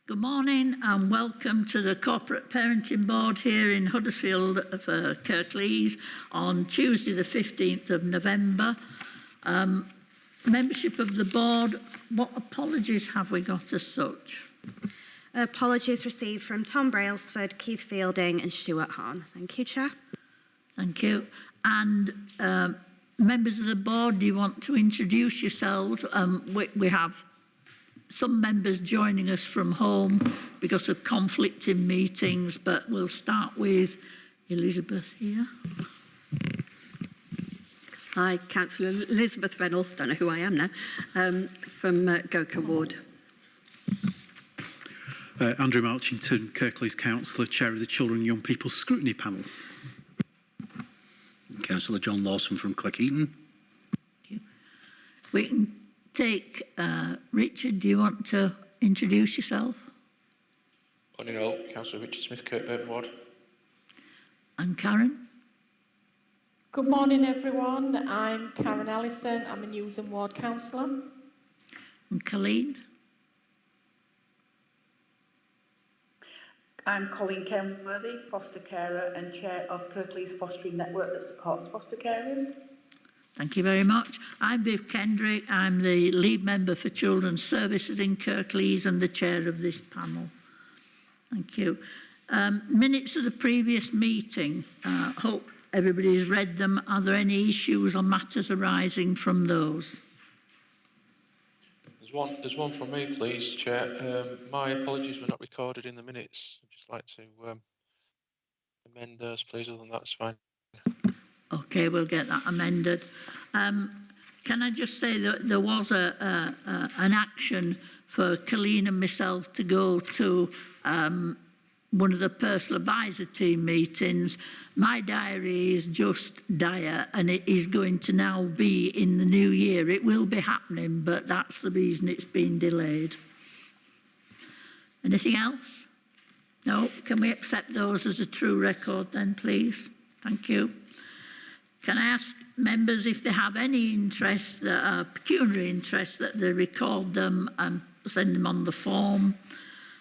Good morning and welcome to the Corporate Parenting Board here in Huddersfield for Kirklees on Tuesday the 15th of November. Membership of the board, what apologies have we got as such? Apologies received from Tom Brailsford, Keith Fielding and Stuart Hahn. Thank you, Chair. Thank you. And members of the board, do you want to introduce yourselves? We have some members joining us from home because of conflicting meetings, but we'll start with Elizabeth here. Hi, Councillor Elizabeth Reynolds, don't know who I am now, from Gokha Ward. Andrew Marchington, Kirklees Councillor, Chair of the Children and Young People Scrutiny Panel. Councillor John Lawson from Cleckheaton. We can take Richard, do you want to introduce yourself? Morning all, Councillor Richard Smith, Kirkburton Ward. And Karen? Good morning everyone, I'm Karen Allison, I'm a Newsham Ward Councillor. And Colleen? I'm Colleen Kenworthy, foster carer and chair of Kirklees Fostering Network that supports foster carers. Thank you very much. I'm Viv Kendrick. I'm the lead member for Children's Services in Kirklees and the chair of this panel. Thank you. Minutes of the previous meeting. Hope everybody's read them. Are there any issues or matters arising from those? There's one from me, please, Chair. My apologies were not recorded in the minutes. I'd just like to amend those, please. Other than that, it's fine. Okay, we'll get that amended. Can I just say that there was an action for Colleen and myself to go to one of the personal advisor team meetings. My diary is just dire and it is going to now be in the new year. It will be happening, but that's the reason it's been delayed. Anything else? No? Can we accept those as a true record then, please? Thank you. Can I ask members if they have any interest, pecuniary interest, that they record them and send them on the form?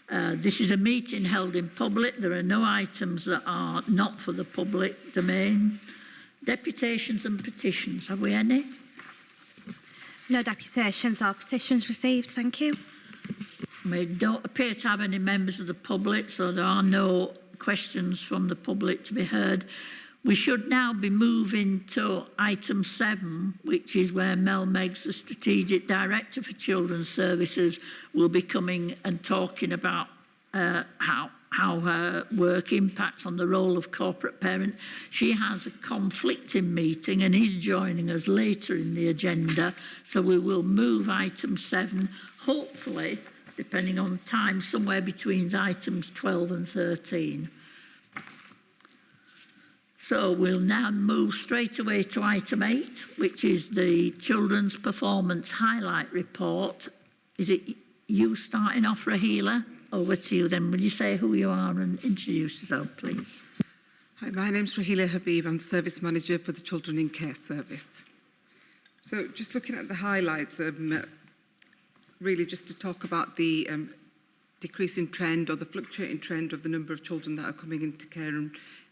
This is a meeting held in public. There are no items that are not for the public domain. Deputations and petitions, have we any? No deputations or petitions received, thank you. We don't appear to have any members of the public, so there are no questions from the public to be heard. We should now be moving to item 7, which is where Mel Meggs, the Strategic Director for Children's Services, will be coming and talking about how her work impacts on the role of corporate parent. She has a conflicting meeting and is joining us later in the agenda, so we will move item 7, hopefully, depending on time, somewhere between items 12 and 13. So we'll now move straight away to item 8, which is the Children's Performance Highlight Report. Is it you starting off, Rahila? Over to you then. Will you say who you are and introduce yourself, please? Hi, my name's Rahila Habib. I'm Service Manager for the Children in Care Service. So just looking at the highlights, really just to talk about the decreasing trend or the fluctuating trend of the number of children that are coming into care,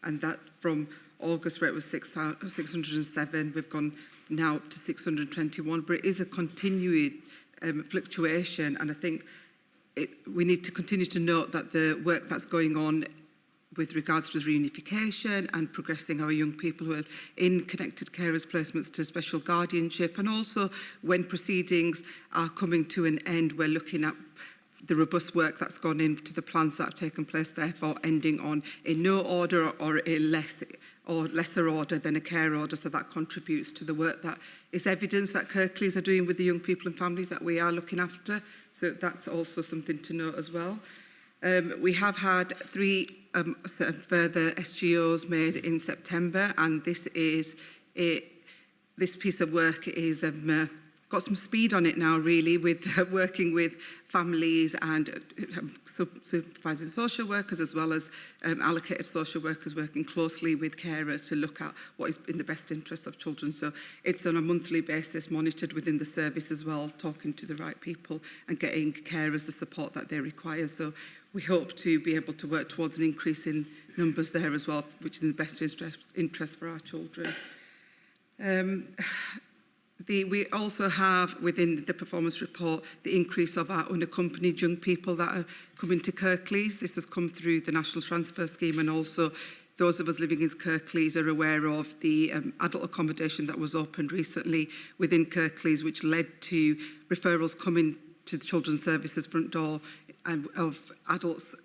and that from August, where it was 607, we've gone now up to 621, but it is a continuing fluctuation, and I think we need to continue to note that the work that's going on with regards to reunification and progressing our young people who are in connected carers placements to special guardianship, and also when proceedings are coming to an end, we're looking at the robust work that's gone into the plans that have taken place, therefore ending on in no order or a lesser order than a care order. So that contributes to the work that is evidence that Kirklees are doing with the young people and families that we are looking after. So that's also something to note as well. We have had 3 further SGOs made in September, and this piece of work is got some speed on it now, really, with working with families and supervising social workers, as well as allocated social workers working closely with carers to look at what is in the best interest of children. So it's on a monthly basis, monitored within the service as well, talking to the right people and getting carers the support that they require. So we hope to be able to work towards an increase in numbers there as well, which is in the best interest for our children. We also have within the performance report the increase of our unaccompanied young people that are coming to Kirklees. This has come through the National Transfer Scheme, and also those of us living in Kirklees are aware of the adult accommodation that was opened recently within Kirklees, which led to referrals coming to the Children's Services front door of adults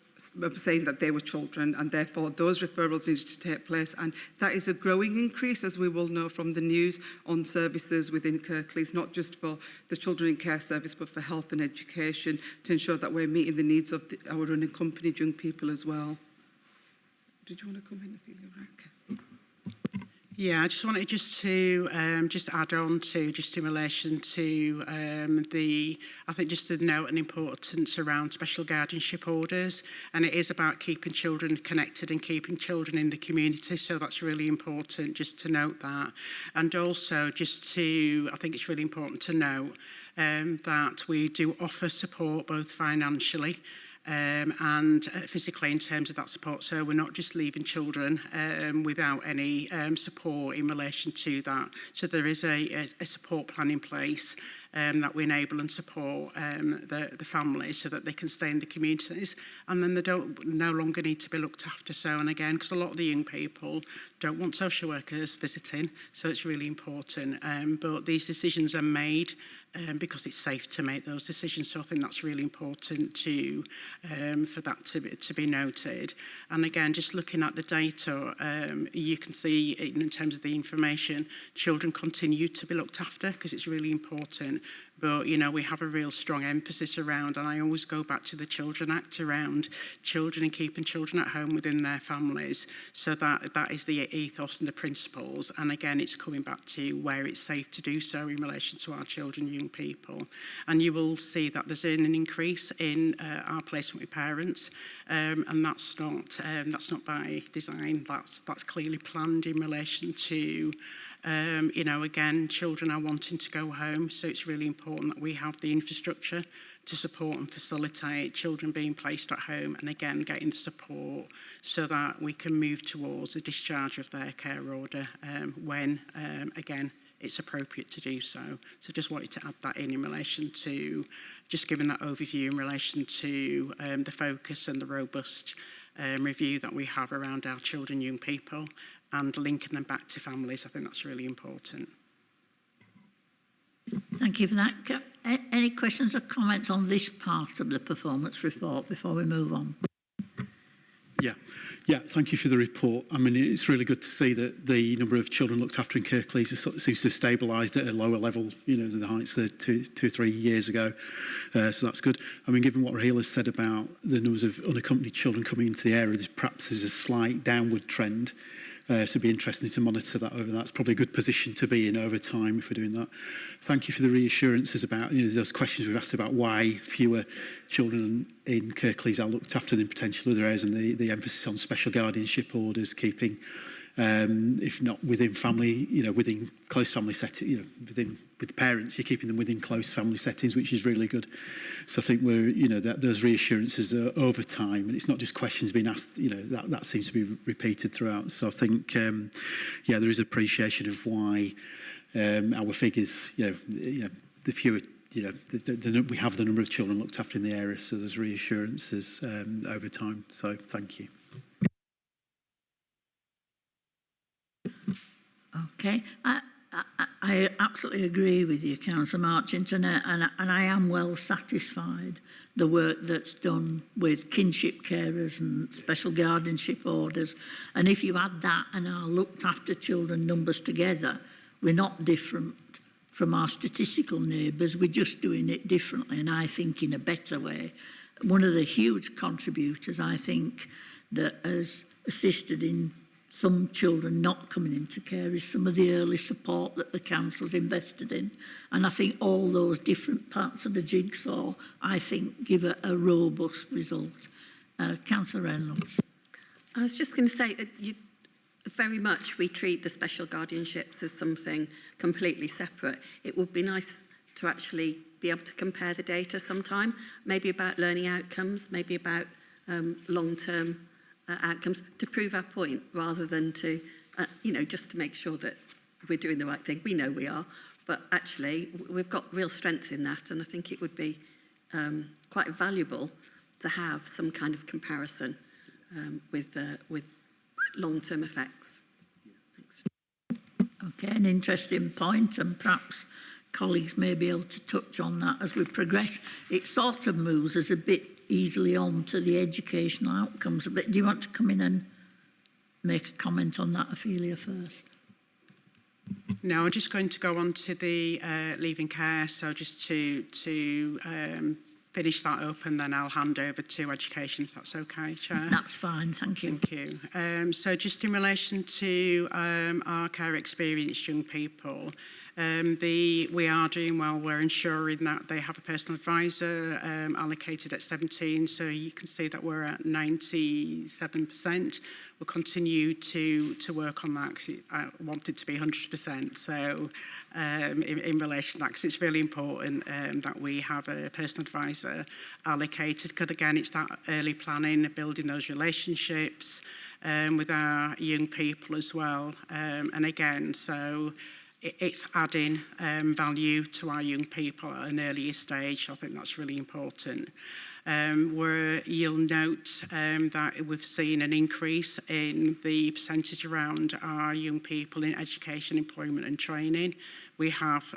saying that they were children, and therefore those referrals needed to take place. And that is a growing increase, as we will know from the news, on services within Kirklees, not just for the Children in Care service, but for health and education, to ensure that we're meeting the needs of our unaccompanied young people as well. Did you want to come in, Ophelia? Okay. Yeah, I just wanted to just add on to, just in relation to I think just to note an importance around special guardianship orders, and it is about keeping children connected and keeping children in the community, so that's really important just to note that. And also just to, I think it's really important to note that we do offer support both financially and physically in terms of that support. So we're not just leaving children without any support in relation to that. So there is a support plan in place that we enable and support the families so that they can stay in the communities, and then they don't no longer need to be looked after. So, and again, because a lot of the young people don't want social workers visiting, so it's really important. But these decisions are made because it's safe to make those decisions. So I think that's really important to for that to be noted. And again, just looking at the data, you can see in terms of the information, children continue to be looked after because it's really important. But, you know, we have a real strong emphasis around, and I always go back to the Children Act around children and keeping children at home within their families. So that is the ethos and the principles. And again, it's coming back to where it's safe to do so in relation to our children and young people. And you will see that there's an increase in our placement with parents, and that's not by design. That's clearly planned in relation to you know, again, children are wanting to go home, so it's really important that we have the infrastructure to support and facilitate children being placed at home, and again, getting the support so that we can move towards a discharge of their care order when, again, it's appropriate to do so. So just wanted to add that in relation to, just giving that overview in relation to the focus and the robust review that we have around our children and young people, and linking them back to families. I think that's really important. Thank you for that. Any questions or comments on this part of the performance report before we move on? Yeah, thank you for the report. I mean, it's really good to see that the number of children looked after in Kirklees seems to have stabilised at a lower level, you know, than the heights of two or 3 years ago. So that's good. I mean, given what Raheel has said about the numbers of unaccompanied children coming into the area, perhaps there's a slight downward trend. So it'd be interesting to monitor that over. That's probably a good position to be in over time if we're doing that. Thank you for the reassurances about, you know, those questions we've asked about why fewer children in Kirklees are looked after than potential other areas, and the emphasis on special guardianship orders, keeping, if not within family, you know, within close family setting, you know, with parents, you're keeping them within close family settings, which is really good. So I think we're, you know, those reassurances are over time, and it's not just questions being asked, you know, that seems to be repeated throughout. So I think, yeah, there is appreciation of why our figures, you know, the fewer, you know, we have the number of children looked after in the area, so there's reassurances over time. So thank you. Okay. I absolutely agree with you, Councillor Marchington, and I am well satisfied the work that's done with kinship carers and special guardianship orders. And if you add that and our looked after children numbers together, we're not different from our statistical neighbours, we're just doing it differently, and I think in a better way. One of the huge contributors, I think, that has assisted in some children not coming into care is some of the early support that the council's invested in. And I think all those different parts of the jigsaw, I think, give a robust result. Councillor Reynolds. I was just going to say, very much we treat the special guardianships as something completely separate. It would be nice to actually be able to compare the data sometime, maybe about learning outcomes, maybe about long-term outcomes, to prove our point, rather than to, just to make sure that we're doing the right thing. We know we are, but actually we've got real strength in that, and I think it would be quite valuable to have some kind of comparison with long-term effects. Thanks. Okay, an interesting point, and perhaps colleagues may be able to touch on that as we progress. It sort of moves us a bit easily on to the educational outcomes. But do you want to come in and make a comment on that, Ophelia, first? No, I'm just going to go on to the leaving care. So just to finish that up, and then I'll hand over to education, if that's okay, Chair. That's fine, thank you. Thank you. So just in relation to our care experienced young people, we are doing well. We're ensuring that they have a personal advisor allocated at 17, so you can see that we're at 97%. We'll continue to work on that, because I want it to be 100%. So in relation to that, because it's really important that we have a personal advisor allocated, because again, it's that early planning, building those relationships with our young people as well. And again, so it's adding value to our young people at an earlier stage. I think that's really important. You'll note that we've seen an increase in the percentage around our young people in education, employment and training. We have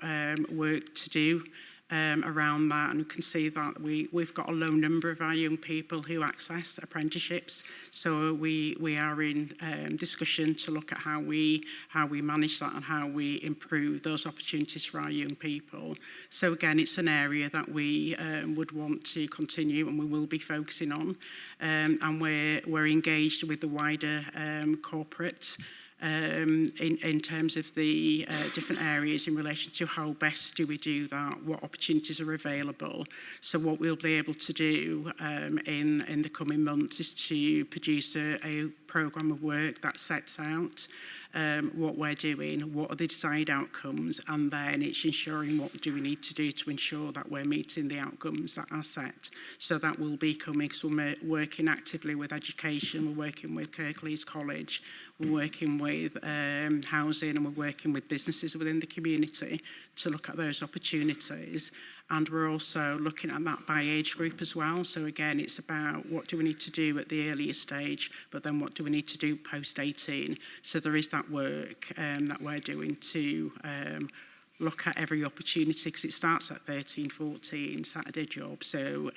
work to do around that, and you can see that we've got a low number of our young people who access apprenticeships, so we are in discussion to look at how we manage that and how we improve those opportunities for our young people. So again, it's an area that we would want to continue, and we will be focusing on, and we're engaged with the wider corporate in terms of the different areas in relation to how best do we do that, what opportunities are available. So what we'll be able to do in the coming months is to produce a programme of work that sets out what we're doing, what are the desired outcomes, and then it's ensuring what do we need to do to ensure that we're meeting the outcomes that are set. So that will be coming, so we're working actively with education, we're working with Kirklees College, we're working with housing, and we're working with businesses within the community to look at those opportunities. And we're also looking at that by age group as well. So again, it's about what do we need to do at the earliest stage, but then what do we need to do post 18. So there is that work that we're doing to look at every opportunity, because it starts at 13, 14, Saturday job. So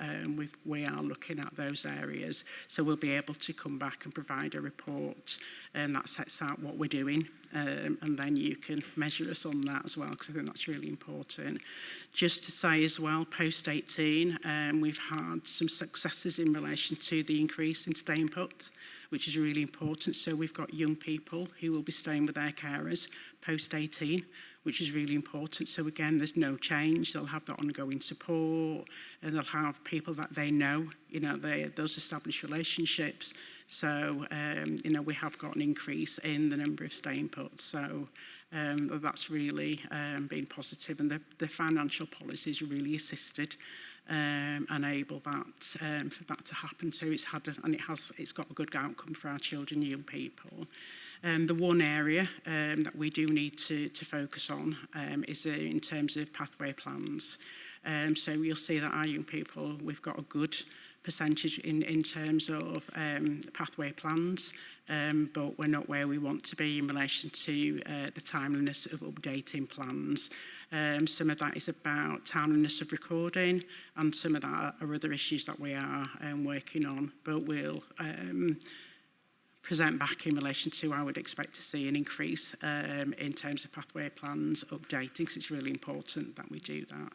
we are looking at those areas. So we'll be able to come back and provide a report that sets out what we're doing. And then you can measure us on that as well, because I think that's really important. Just to say as well, post 18, we've had some successes in relation to the increase in staying put, which is really important. So we've got young people who will be staying with their carers post 18, which is really important. So again, there's no change. They'll have that ongoing support, and they'll have people that they know, those established relationships. So, we have got an increase in the number of staying put. So that's really been positive, and the financial policies really assisted enable that for that to happen. So it's got a good outcome for our children and young people. The one area that we do need to focus on is in terms of pathway plans. So you'll see that our young people, we've got a good percentage in terms of pathway plans, but we're not where we want to be in relation to the timeliness of updating plans. Some of that is about timeliness of recording, and some of that are other issues that we are working on, but we'll present back in relation to I would expect to see an increase in terms of pathway plans updating, because it's really important that we do that.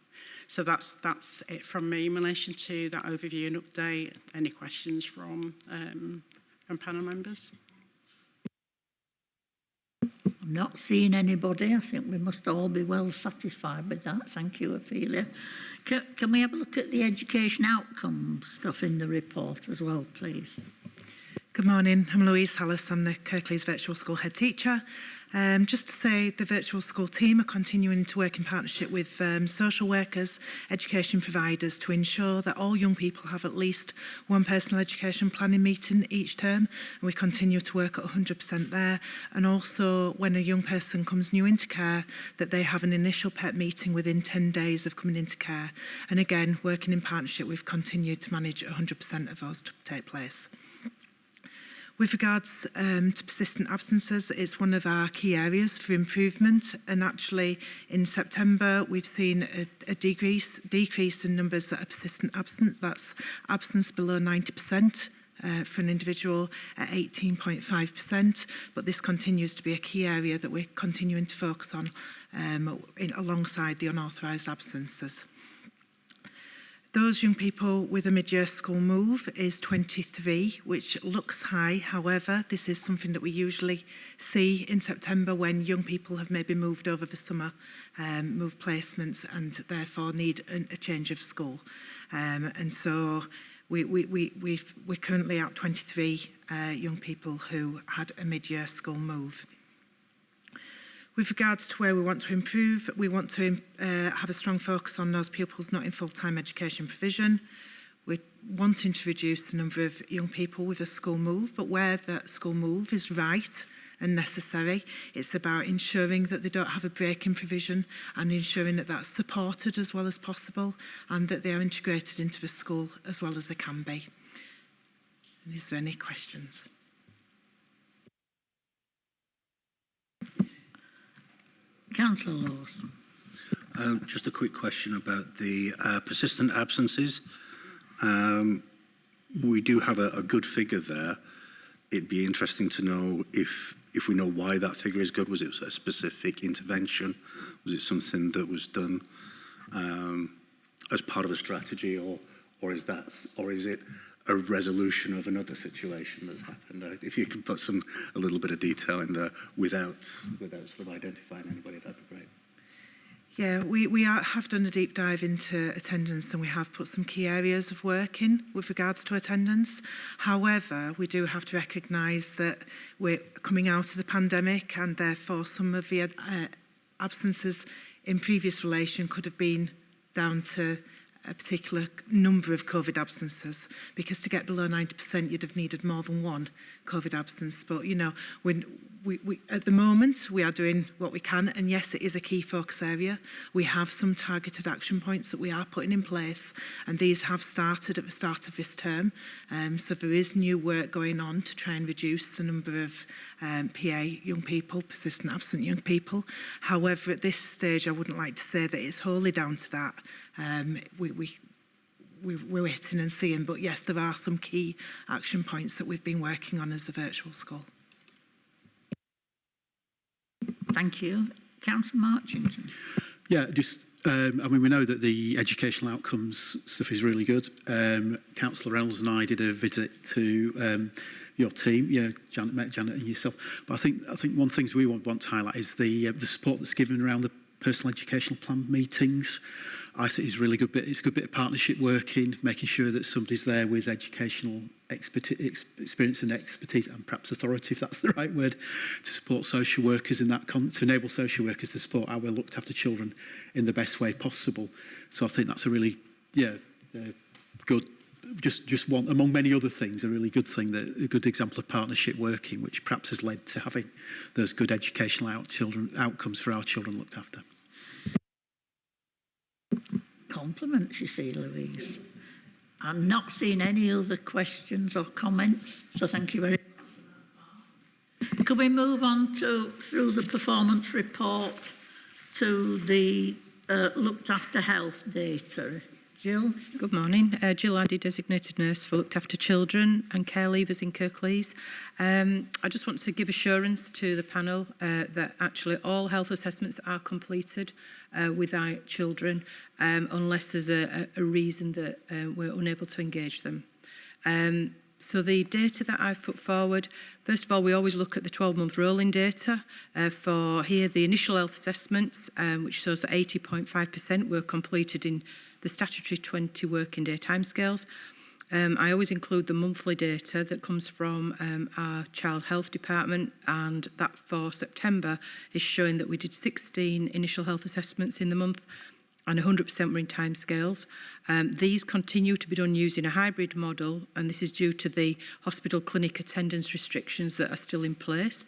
So that's it from me in relation to that overview and update. Any questions from panel members? I'm not seeing anybody. I think we must all be well satisfied with that. Thank you, Ophelia. Can we have a look at the education outcome stuff in the report as well, please? Good morning, I'm Louise Hallis, I'm the Kirklees Virtual School Head Teacher. Just to say the Virtual School team are continuing to work in partnership with social workers, education providers to ensure that all young people have at least one personal education planning meeting each term, and we continue to work at 100% there. And also when a young person comes new into care, that they have an initial PEP meeting within 10 days of coming into care. And again, working in partnership, we've continued to manage 100% of those to take place. With regards to persistent absences, it's one of our key areas for improvement, and actually in September we've seen a decrease in numbers that are persistent absence. That's absence below 90% for an individual at 18.5%, but this continues to be a key area that we're continuing to focus on alongside the unauthorised absences. Those young people with a mid-year school move is 23, which looks high. However, this is something that we usually see in September when young people have maybe moved over the summer, moved placements, and therefore need a change of school. And so we're currently at 23 young people who had a mid-year school move. With regards to where we want to improve, we want to have a strong focus on those pupils not in full-time education provision. We're wanting to reduce the number of young people with a school move, but where that school move is right and necessary, it's about ensuring that they don't have a break in provision and ensuring that that's supported as well as possible and that they are integrated into the school as well as they can be. And is there any questions? Councillor Lawson. Just a quick question about the persistent absences. We do have a good figure there. It'd be interesting to know if we know why that figure is good. Was it a specific intervention? Was it something that was done as part of a strategy, or is it a resolution of another situation that's happened? If you could put a little bit of detail in there without sort of identifying anybody, that'd be great. Yeah, we have done a deep dive into attendance, and we have put some key areas of work in with regards to attendance. However, we do have to recognise that we're coming out of the pandemic, and therefore some of the absences in previous relation could have been down to a particular number of COVID absences, because to get below 90% you'd have needed more than one COVID absence. But you know, when we at the moment we are doing what we can, and yes, it is a key focus area. We have some targeted action points that we are putting in place, and these have started at the start of this term. So there is new work going on to try and reduce the number of PA young people, persistent absent young people. However, at this stage I wouldn't like to say that it's wholly down to that. We're waiting and seeing, but yes, there are some key action points that we've been working on as a virtual school. Thank you. Councillor Marchington. Yeah, just, I mean, we know that the educational outcomes stuff is really good. Councillor Reynolds and I did a visit to your team, Janet and yourself. But I think one of the things we want to highlight is the support that's given around the personal educational plan meetings. I think it's really good. It's a good bit of partnership working, making sure that somebody's there with educational experience and expertise, and perhaps authority, if that's the right word, to support social workers in that to enable social workers to support our looked after children in the best way possible. So I think that's a really good, just one among many other things, a really good thing, a good example of partnership working, which perhaps has led to having those good educational outcomes for our children looked after. Compliments, you see, Louise. I'm not seeing any other questions or comments, so thank you very much. Could we move on through the performance report to the looked after health data? Jill? Good morning. Jill Addy, designated nurse for looked after children and care leavers in Kirklees. I just want to give assurance to the panel that actually all health assessments are completed with our children unless there's a reason that we're unable to engage them. So the data that I've put forward, first of all, we always look at the 12-month rolling data. For here, the initial health assessments, which shows that 80.5% were completed in the statutory 20 working day timescales. I always include the monthly data that comes from our child health department, and that for September is showing that we did 16 initial health assessments in the month and 100% were in timescales. These continue to be done using a hybrid model, and this is due to the hospital clinic attendance restrictions that are still in place.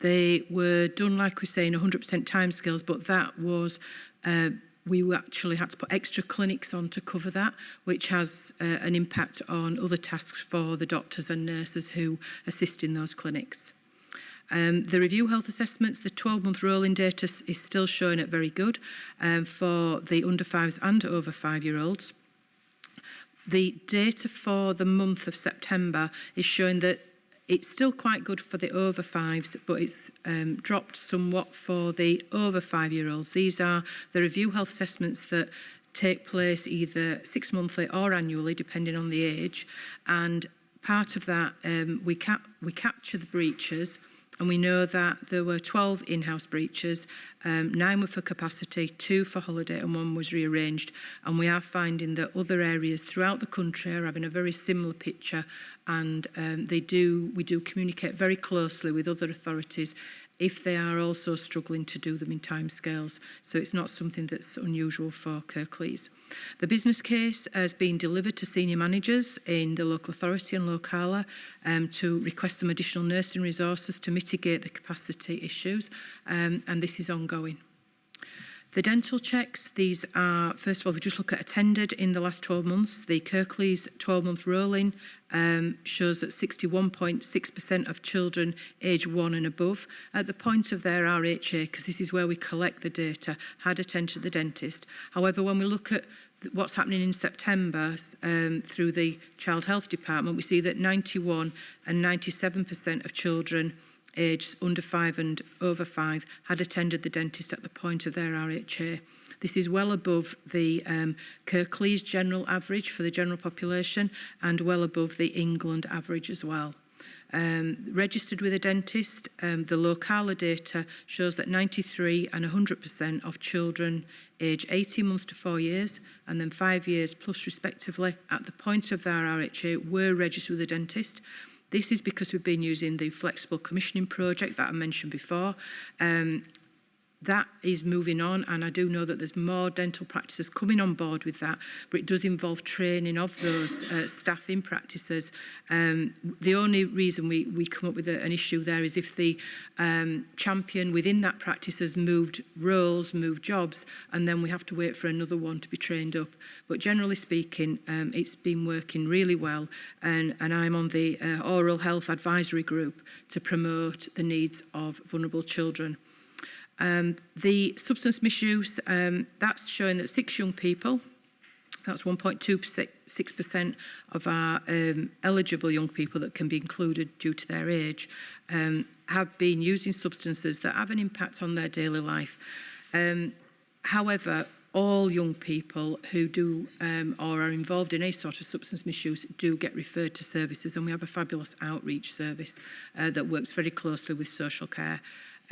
They were done, like we say, in 100% timescales, but that was we actually had to put extra clinics on to cover that, which has an impact on other tasks for the doctors and nurses who assist in those clinics. The review health assessments, the 12-month rolling data is still showing it very good for the under 5s and over 5-year-olds. The data for the month of September is showing that it's still quite good for the over 5s, but it's dropped somewhat for the over 5-year-olds. These are the review health assessments that take place either 6 monthly or annually, depending on the age. And part of that, we capture the breaches. And we know that there were 12 in-house breaches, 9 were for capacity, 2 for holiday and 1 was rearranged. And we are finding that other areas throughout the country are having a very similar picture, and we do communicate very closely with other authorities if they are also struggling to do them in timescales. So it's not something that's unusual for Kirklees. The business case has been delivered to senior managers in the local authority and Locala to request some additional nursing resources to mitigate the capacity issues, and this is ongoing. The dental checks, these are, first of all, we just look at attended in the last 12 months. The Kirklees 12-month rolling shows that 61.6% of children age 1 and above, at the point of their RHA, because this is where we collect the data, had attended the dentist. However, when we look at what's happening in September through the Child Health Department, we see that 91 and 97% of children aged under 5 and over 5 had attended the dentist at the point of their RHA. This is well above the Kirklees general average for the general population and well above the England average as well. Registered with a dentist, the Locala data shows that 93 and 100% of children aged 18 months to 4 years and then 5 years plus respectively at the point of their RHA were registered with a dentist. This is because we've been using the flexible commissioning project that I mentioned before. That is moving on, and I do know that there's more dental practices coming on board with that, but it does involve training of those staff in practices. The only reason we come up with an issue there is if the champion within that practice has moved roles, moved jobs, and then we have to wait for another one to be trained up. But generally speaking, it's been working really well, and I'm on the Oral Health Advisory Group to promote the needs of vulnerable children. The substance misuse, that's showing that 6 young people, that's 1.26% of our eligible young people that can be included due to their age, have been using substances that have an impact on their daily life. However, all young people who do or are involved in any sort of substance misuse do get referred to services, and we have a fabulous outreach service that works very closely with social care.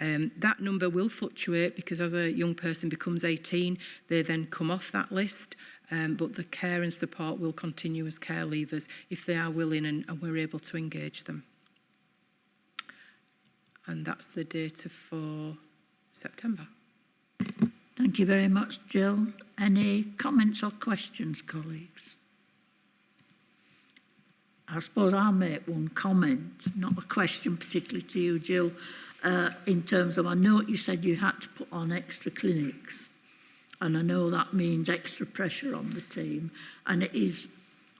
That number will fluctuate because as a young person becomes 18, they then come off that list, but the care and support will continue as care leavers if they are willing and we're able to engage them. And that's the data for September. Thank you very much, Jill. Any comments or questions, colleagues? I suppose I'll make one comment, not a question particularly to you, Jill. In terms of, I know you said you had to put on extra clinics, and I know that means extra pressure on the team, and it is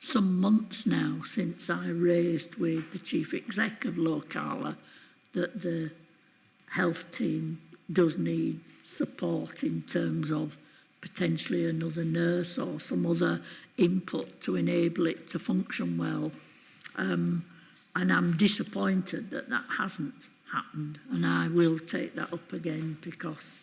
some months now since I raised with the chief exec of Locala that the health team does need support in terms of potentially another nurse or some other input to enable it to function well, and I'm disappointed that that hasn't happened, and I will take that up again because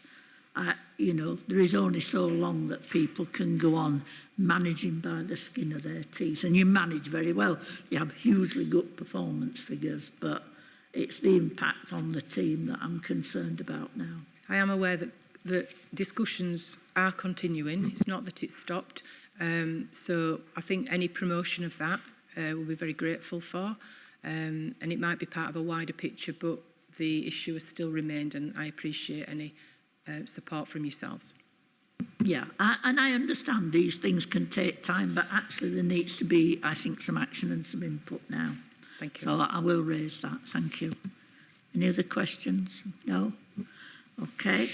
you know, there is only so long that people can go on managing by the skin of their teeth. And you manage very well. You have hugely good performance figures, but it's the impact on the team that I'm concerned about now. I am aware that the discussions are continuing. It's not that it's stopped. So I think any promotion of that we'll be very grateful for. And it might be part of a wider picture, but the issue has still remained, and I appreciate any support from yourselves. Yeah, and I understand these things can take time, but actually there needs to be, I think, some action and some input now. Thank you. So I will raise that. Thank you. Any other questions? No? Okay.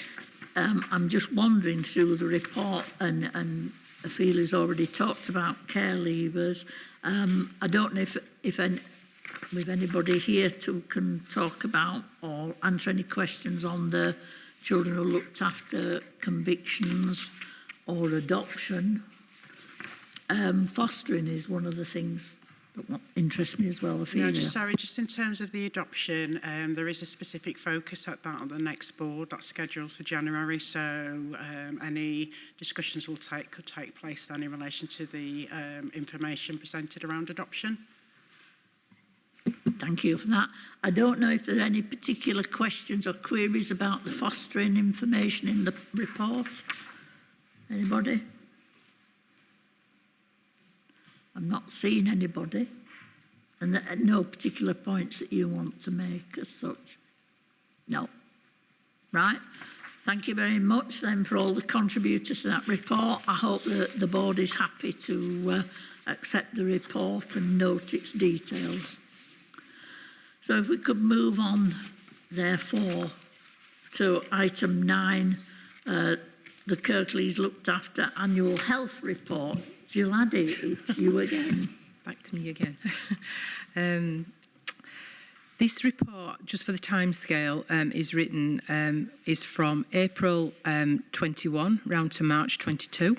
I'm just wandering through the report, and Ophelia's already talked about care leavers. I don't know if anybody here can talk about or answer any questions on the children who looked after convictions or adoption. Fostering is one of the things that interests me as well, Ophelia. No, just in terms of the adoption, there is a specific focus at that on the next board that's scheduled for January, so any discussions could take place then in relation to the information presented around adoption. Thank you for that. I don't know if there are any particular questions or queries about the fostering information in the report. Anybody? I'm not seeing anybody. And no particular points that you want to make as such? No. Right. Thank you very much then for all the contributors to that report. I hope that the board is happy to accept the report and note its details. So if we could move on, therefore, to item 9, the Kirklees looked after annual health report. Giladi, it's you again. Back to me again. This report, just for the timescale, is from April 21 round to March 22.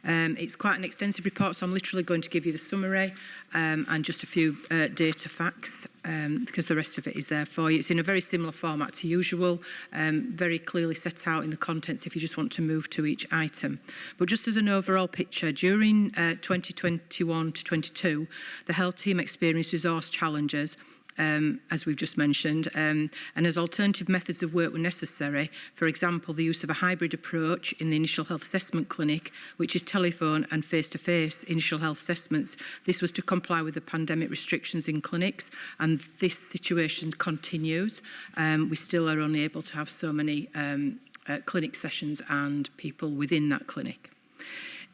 It's quite an extensive report, so I'm literally going to give you the summary and just a few data facts because the rest of it is there for you. It's in a very similar format to usual, very clearly set out in the contents if you just want to move to each item. But just as an overall picture, during 2021 to 22, the health team experienced resource challenges, as we've just mentioned, and as alternative methods of work were necessary, for example, the use of a hybrid approach in the initial health assessment clinic, which is telephone and face-to-face initial health assessments. This was to comply with the pandemic restrictions in clinics, and this situation continues. We still are only able to have so many clinic sessions and people within that clinic.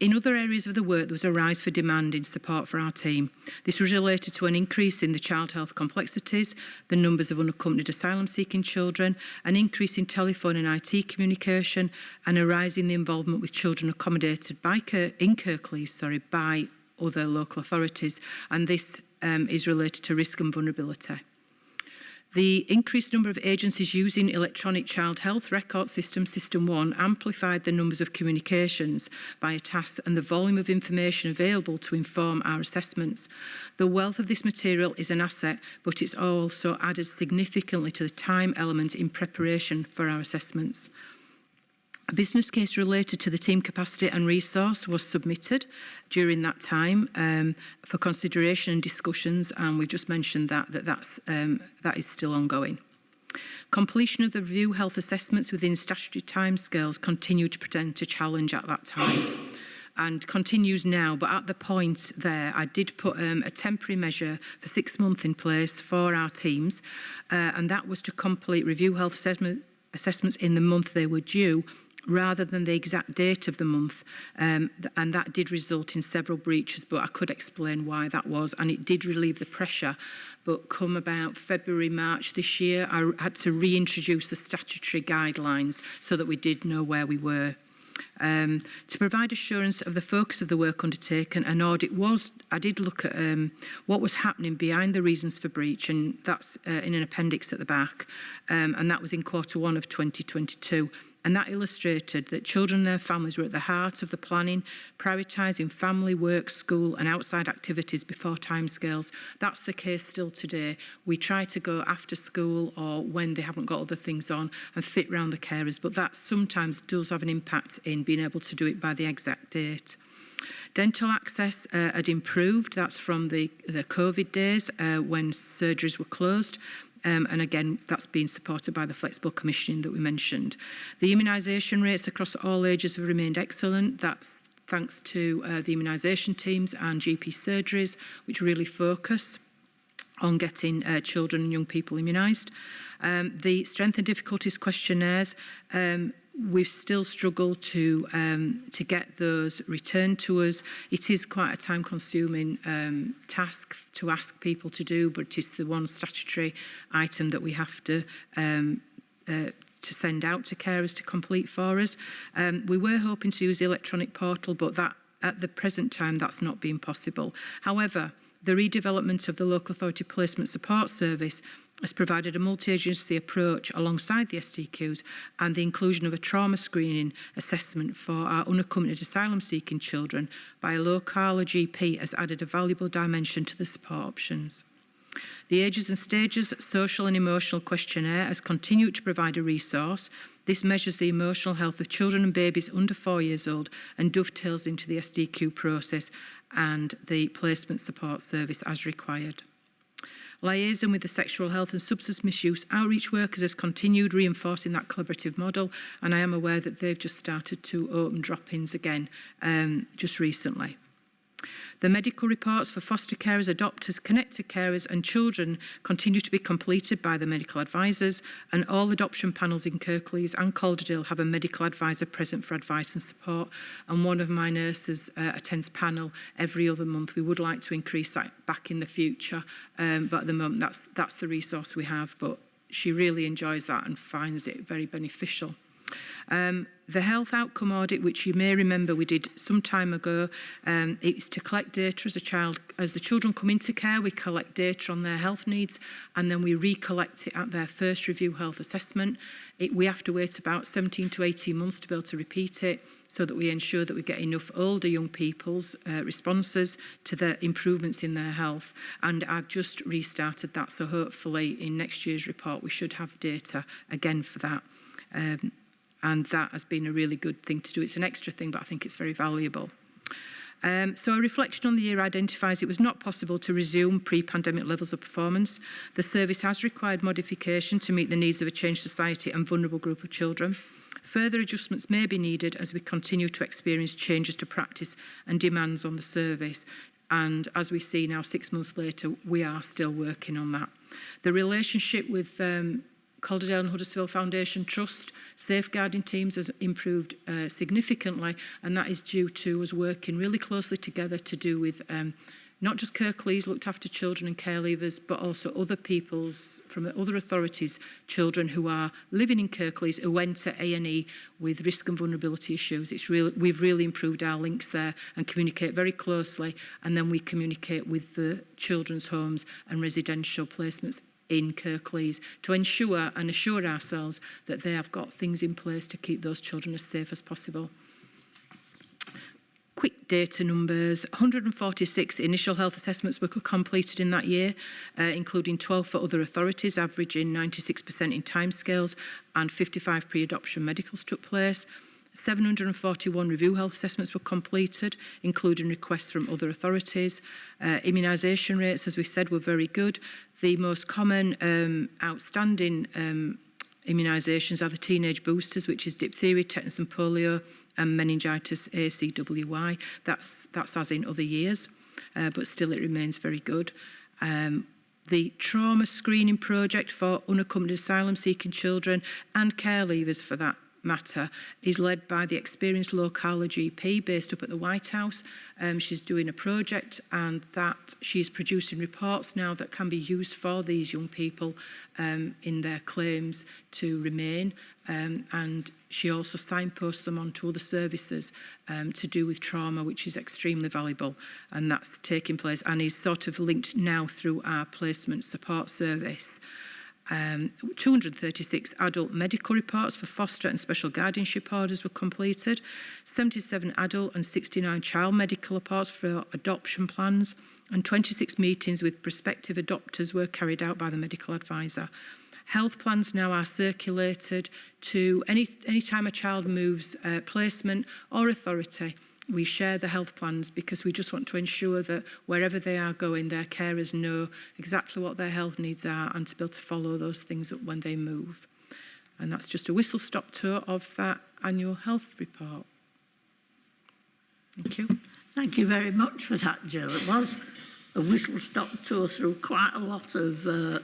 In other areas of the work, there was a rise for demand in support for our team. This was related to an increase in the child health complexities, the numbers of unaccompanied asylum-seeking children, an increase in telephone and IT communication, and a rise in the involvement with children accommodated in Kirklees by other local authorities, and this is related to risk and vulnerability. The increased number of agencies using electronic child health record system, System 1, amplified the numbers of communications via tasks and the volume of information available to inform our assessments. The wealth of this material is an asset, but it's also added significantly to the time element in preparation for our assessments. A business case related to the team capacity and resource was submitted during that time for consideration and discussions, and we've just mentioned that is still ongoing. Completion of the review health assessments within statutory timescales continued to present a challenge at that time and continues now, but at the point there I did put a temporary measure for 6 months in place for our teams, and that was to complete review health assessments in the month they were due, rather than the exact date of the month, and that did result in several breaches, but I could explain why that was, and it did relieve the pressure. But come about February, March this year, I had to reintroduce the statutory guidelines so that we did know where we were. To provide assurance of the focus of the work undertaken, an audit I did look at what was happening behind the reasons for breach, and that's in an appendix at the back, and that was in Q1 of 2022. and that illustrated that children and their families were at the heart of the planning, prioritising family, work, school and outside activities before timescales. That's the case still today. We try to go after school or when they haven't got other things on and fit round the carers, but that sometimes does have an impact in being able to do it by the exact date. Dental access had improved. That's from the COVID days when surgeries were closed. And again, that's been supported by the flexible commissioning that we mentioned. The immunisation rates across all ages have remained excellent. That's thanks to the immunisation teams and GP surgeries, which really focus on getting children and young people immunised. The strength and difficulties questionnaires, we've still struggled to get those returned to us. It is quite a time-consuming task to ask people to do, but it's the one statutory item that we have to send out to carers to complete for us. We were hoping to use the electronic portal, but that at the present time that's not been possible. However, the redevelopment of the Local Authority Placement Support Service has provided a multi-agency approach alongside the SDQs and the inclusion of a trauma screening assessment for our unaccompanied asylum-seeking children by a local GP has added a valuable dimension to the support options. The Ages and Stages Social and Emotional Questionnaire has continued to provide a resource. This measures the emotional health of children and babies under 4 years old and dovetails into the SDQ process and the placement support service as required. Liaison with the sexual health and substance misuse outreach workers has continued reinforcing that collaborative model, and I am aware that they've just started to open drop-ins again just recently. The medical reports for foster carers, adopters, connected carers and children continue to be completed by the medical advisors, and all adoption panels in Kirklees and Calderdale have a medical advisor present for advice and support, and one of my nurses attends panel every other month. We would like to increase that back in the future, but at the moment that's the resource we have, but she really enjoys that and finds it very beneficial. The health outcome audit, which you may remember we did some time ago, it's to collect data as the children come into care. We collect data on their health needs and then we recollect it at their first review health assessment. We have to wait about 17 to 18 months to be able to repeat it, so that we ensure that we get enough older young people's responses to the improvements in their health. And I've just restarted that, so hopefully in next year's report we should have data again for that. And that has been a really good thing to do. It's an extra thing, but I think it's very valuable. So a reflection on the year identifies it was not possible to resume pre-pandemic levels of performance. The service has required modification to meet the needs of a changed society and vulnerable group of children. Further adjustments may be needed as we continue to experience changes to practice and demands on the service. And as we see now, 6 months later, we are still working on that. The relationship with Calderdale and Huddersfield Foundation Trust safeguarding teams has improved significantly, and that is due to us working really closely together to do with not just Kirklees looked after children and care leavers, but also other people's, from other authorities, children who are living in Kirklees who went to A&E with risk and vulnerability issues. We've really improved our links there and communicate very closely, and then we communicate with the children's homes and residential placements in Kirklees to ensure and assure ourselves that they have got things in place to keep those children as safe as possible. Quick data numbers: 146 initial health assessments were completed in that year, including 12 for other authorities, averaging 96% in timescales, and 55 pre-adoption medicals took place. 741 review health assessments were completed, including requests from other authorities. Immunisation rates, as we said, were very good. The most common outstanding immunisations are the teenage boosters, which is diphtheria, tetanus and polio, and meningitis ACWY. That's as in other years, but still it remains very good. The trauma screening project for unaccompanied asylum-seeking children and care leavers, for that matter, is led by the experienced local GP based up at the White House. She's doing a project, and that she's producing reports now that can be used for these young people in their claims to remain, and she also signposts them onto other services to do with trauma, which is extremely valuable, and that's taking place and is sort of linked now through our placement support service. 236 adult medical reports for foster and special guardianship orders were completed, 77 adult and 69 child medical reports for adoption plans, and 26 meetings with prospective adopters were carried out by the medical advisor. Health plans now are circulated to any time a child moves placement or authority. We share the health plans because we just want to ensure that wherever they are going, their carers know exactly what their health needs are and to be able to follow those things up when they move. And that's just a whistle-stop tour of that annual health report. Thank you. Thank you very much for that, Jo. It was a whistle-stop tour through quite a lot of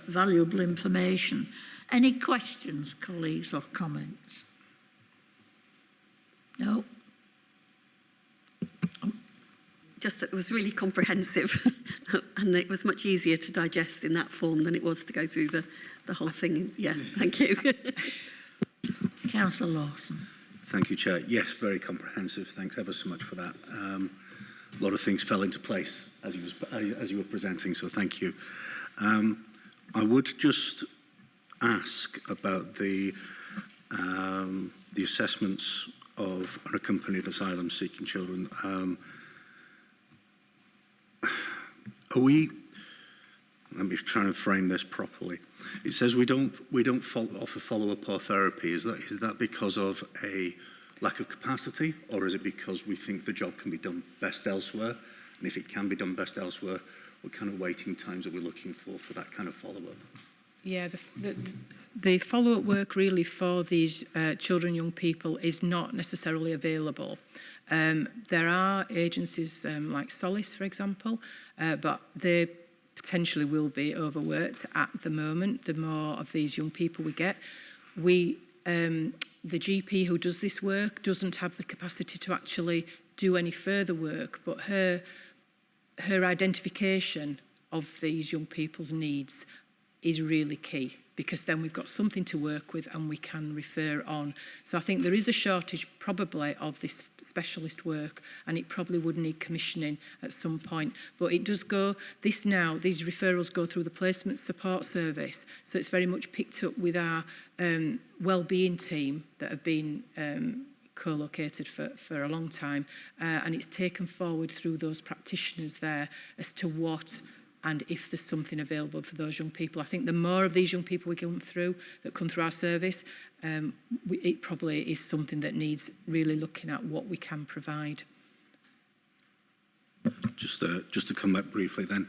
valuable information. Any questions, colleagues, or comments? No? Just that it was really comprehensive and it was much easier to digest in that form than it was to go through the whole thing. Yeah, thank you. Councillor Lawson. Thank you, Chair. Yes, very comprehensive. Thanks ever so much for that. A lot of things fell into place as you were presenting, so thank you. I would just ask about the assessments of unaccompanied asylum-seeking children. Let me try and frame this properly. It says we don't offer follow-up or therapy. Is that because of a lack of capacity, or is it because we think the job can be done best elsewhere? And if it can be done best elsewhere, what kind of waiting times are we looking for that kind of follow-up? Yeah, the follow-up work really for these children, young people is not necessarily available. There are agencies like Solace, for example, but they potentially will be overworked at the moment. The more of these young people we get, the GP who does this work doesn't have the capacity to actually do any further work, but her identification of these young people's needs is really key, because then we've got something to work with and we can refer on. So I think there is a shortage probably of this specialist work, and it probably would need commissioning at some point. But it does go, these referrals go through the placement support service. So it's very much picked up with our wellbeing team that have been co-located for a long time. And it's taken forward through those practitioners there as to what and if there's something available for those young people. I think the more of these young people we come through, that come through our service, it probably is something that needs really looking at what we can provide. Just to come back briefly then,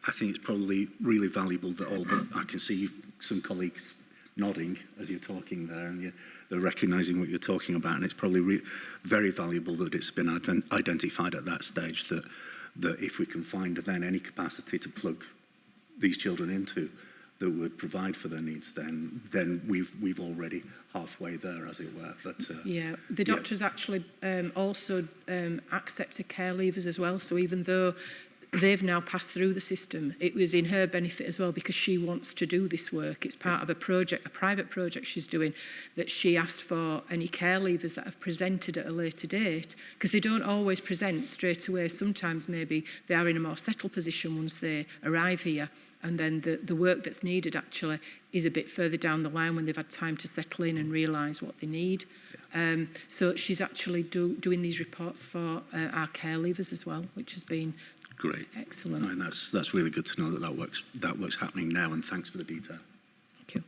I think it's probably really valuable that I can see some colleagues nodding as you're talking there, and they're recognising what you're talking about, and it's probably very valuable that it's been identified at that stage that if we can find then any capacity to plug these children into that would provide for their needs, then we've already halfway there, as it were. But yeah, the doctors actually also accepted care leavers as well. So even though they've now passed through the system, it was in her benefit as well, because she wants to do this work. It's part of a project, a private project she's doing, that she asked for any care leavers that have presented at a later date, because they don't always present straight away. Sometimes maybe they are in a more settled position once they arrive here, and then the work that's needed actually is a bit further down the line when they've had time to settle in and realise what they need. So she's actually doing these reports for our care leavers as well, which has been great. Excellent. And that's really good to know that work's happening now, and thanks for the detail. Thank you.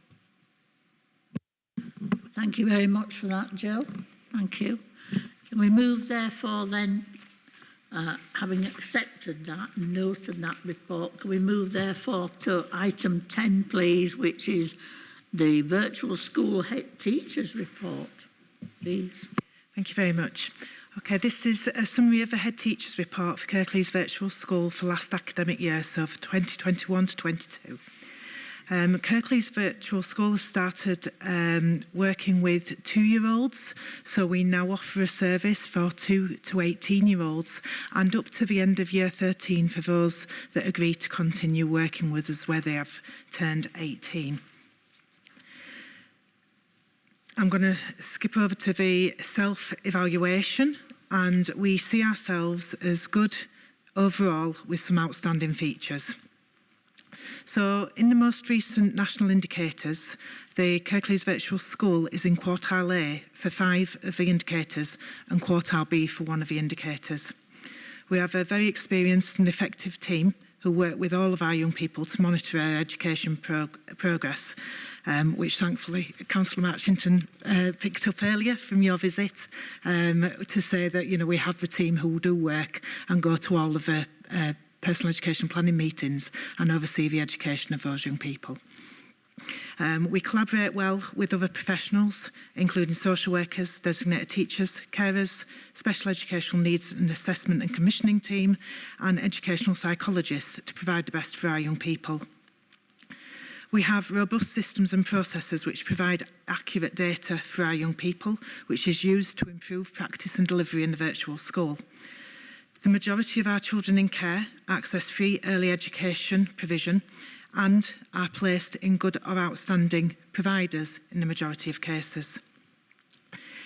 Thank you very much for that, Jo. Thank you. Can we move therefore then, having accepted that and noted that report, can we move therefore to item 10 please, which is the virtual school head teachers report, please. Thank you very much. Okay, this is a summary of the head teacher's report for Kirklees Virtual School for last academic year, so for 2021 to 22. Kirklees Virtual School has started working with 2-year-olds, so we now offer a service for 2 to 18-year-olds and up to the end of year 13 for those that agree to continue working with us where they have turned 18. I'm going to skip over to the self-evaluation, and we see ourselves as good overall with some outstanding features. So in the most recent national indicators, the Kirklees Virtual School is in quartile A for 5 of the indicators and quartile B for 1 of the indicators. We have a very experienced and effective team who work with all of our young people to monitor our education progress, which thankfully Councillor Marchington picked up earlier from your visit, to say that, you know, we have the team who do work and go to all of the personal education planning meetings and oversee the education of those young people. We collaborate well with other professionals, including social workers, designated teachers, carers, special educational needs and assessment and commissioning team, and educational psychologists to provide the best for our young people. We have robust systems and processes which provide accurate data for our young people, which is used to improve practice and delivery in the virtual school. The majority of our children in care access free early education provision and are placed in good or outstanding providers in the majority of cases.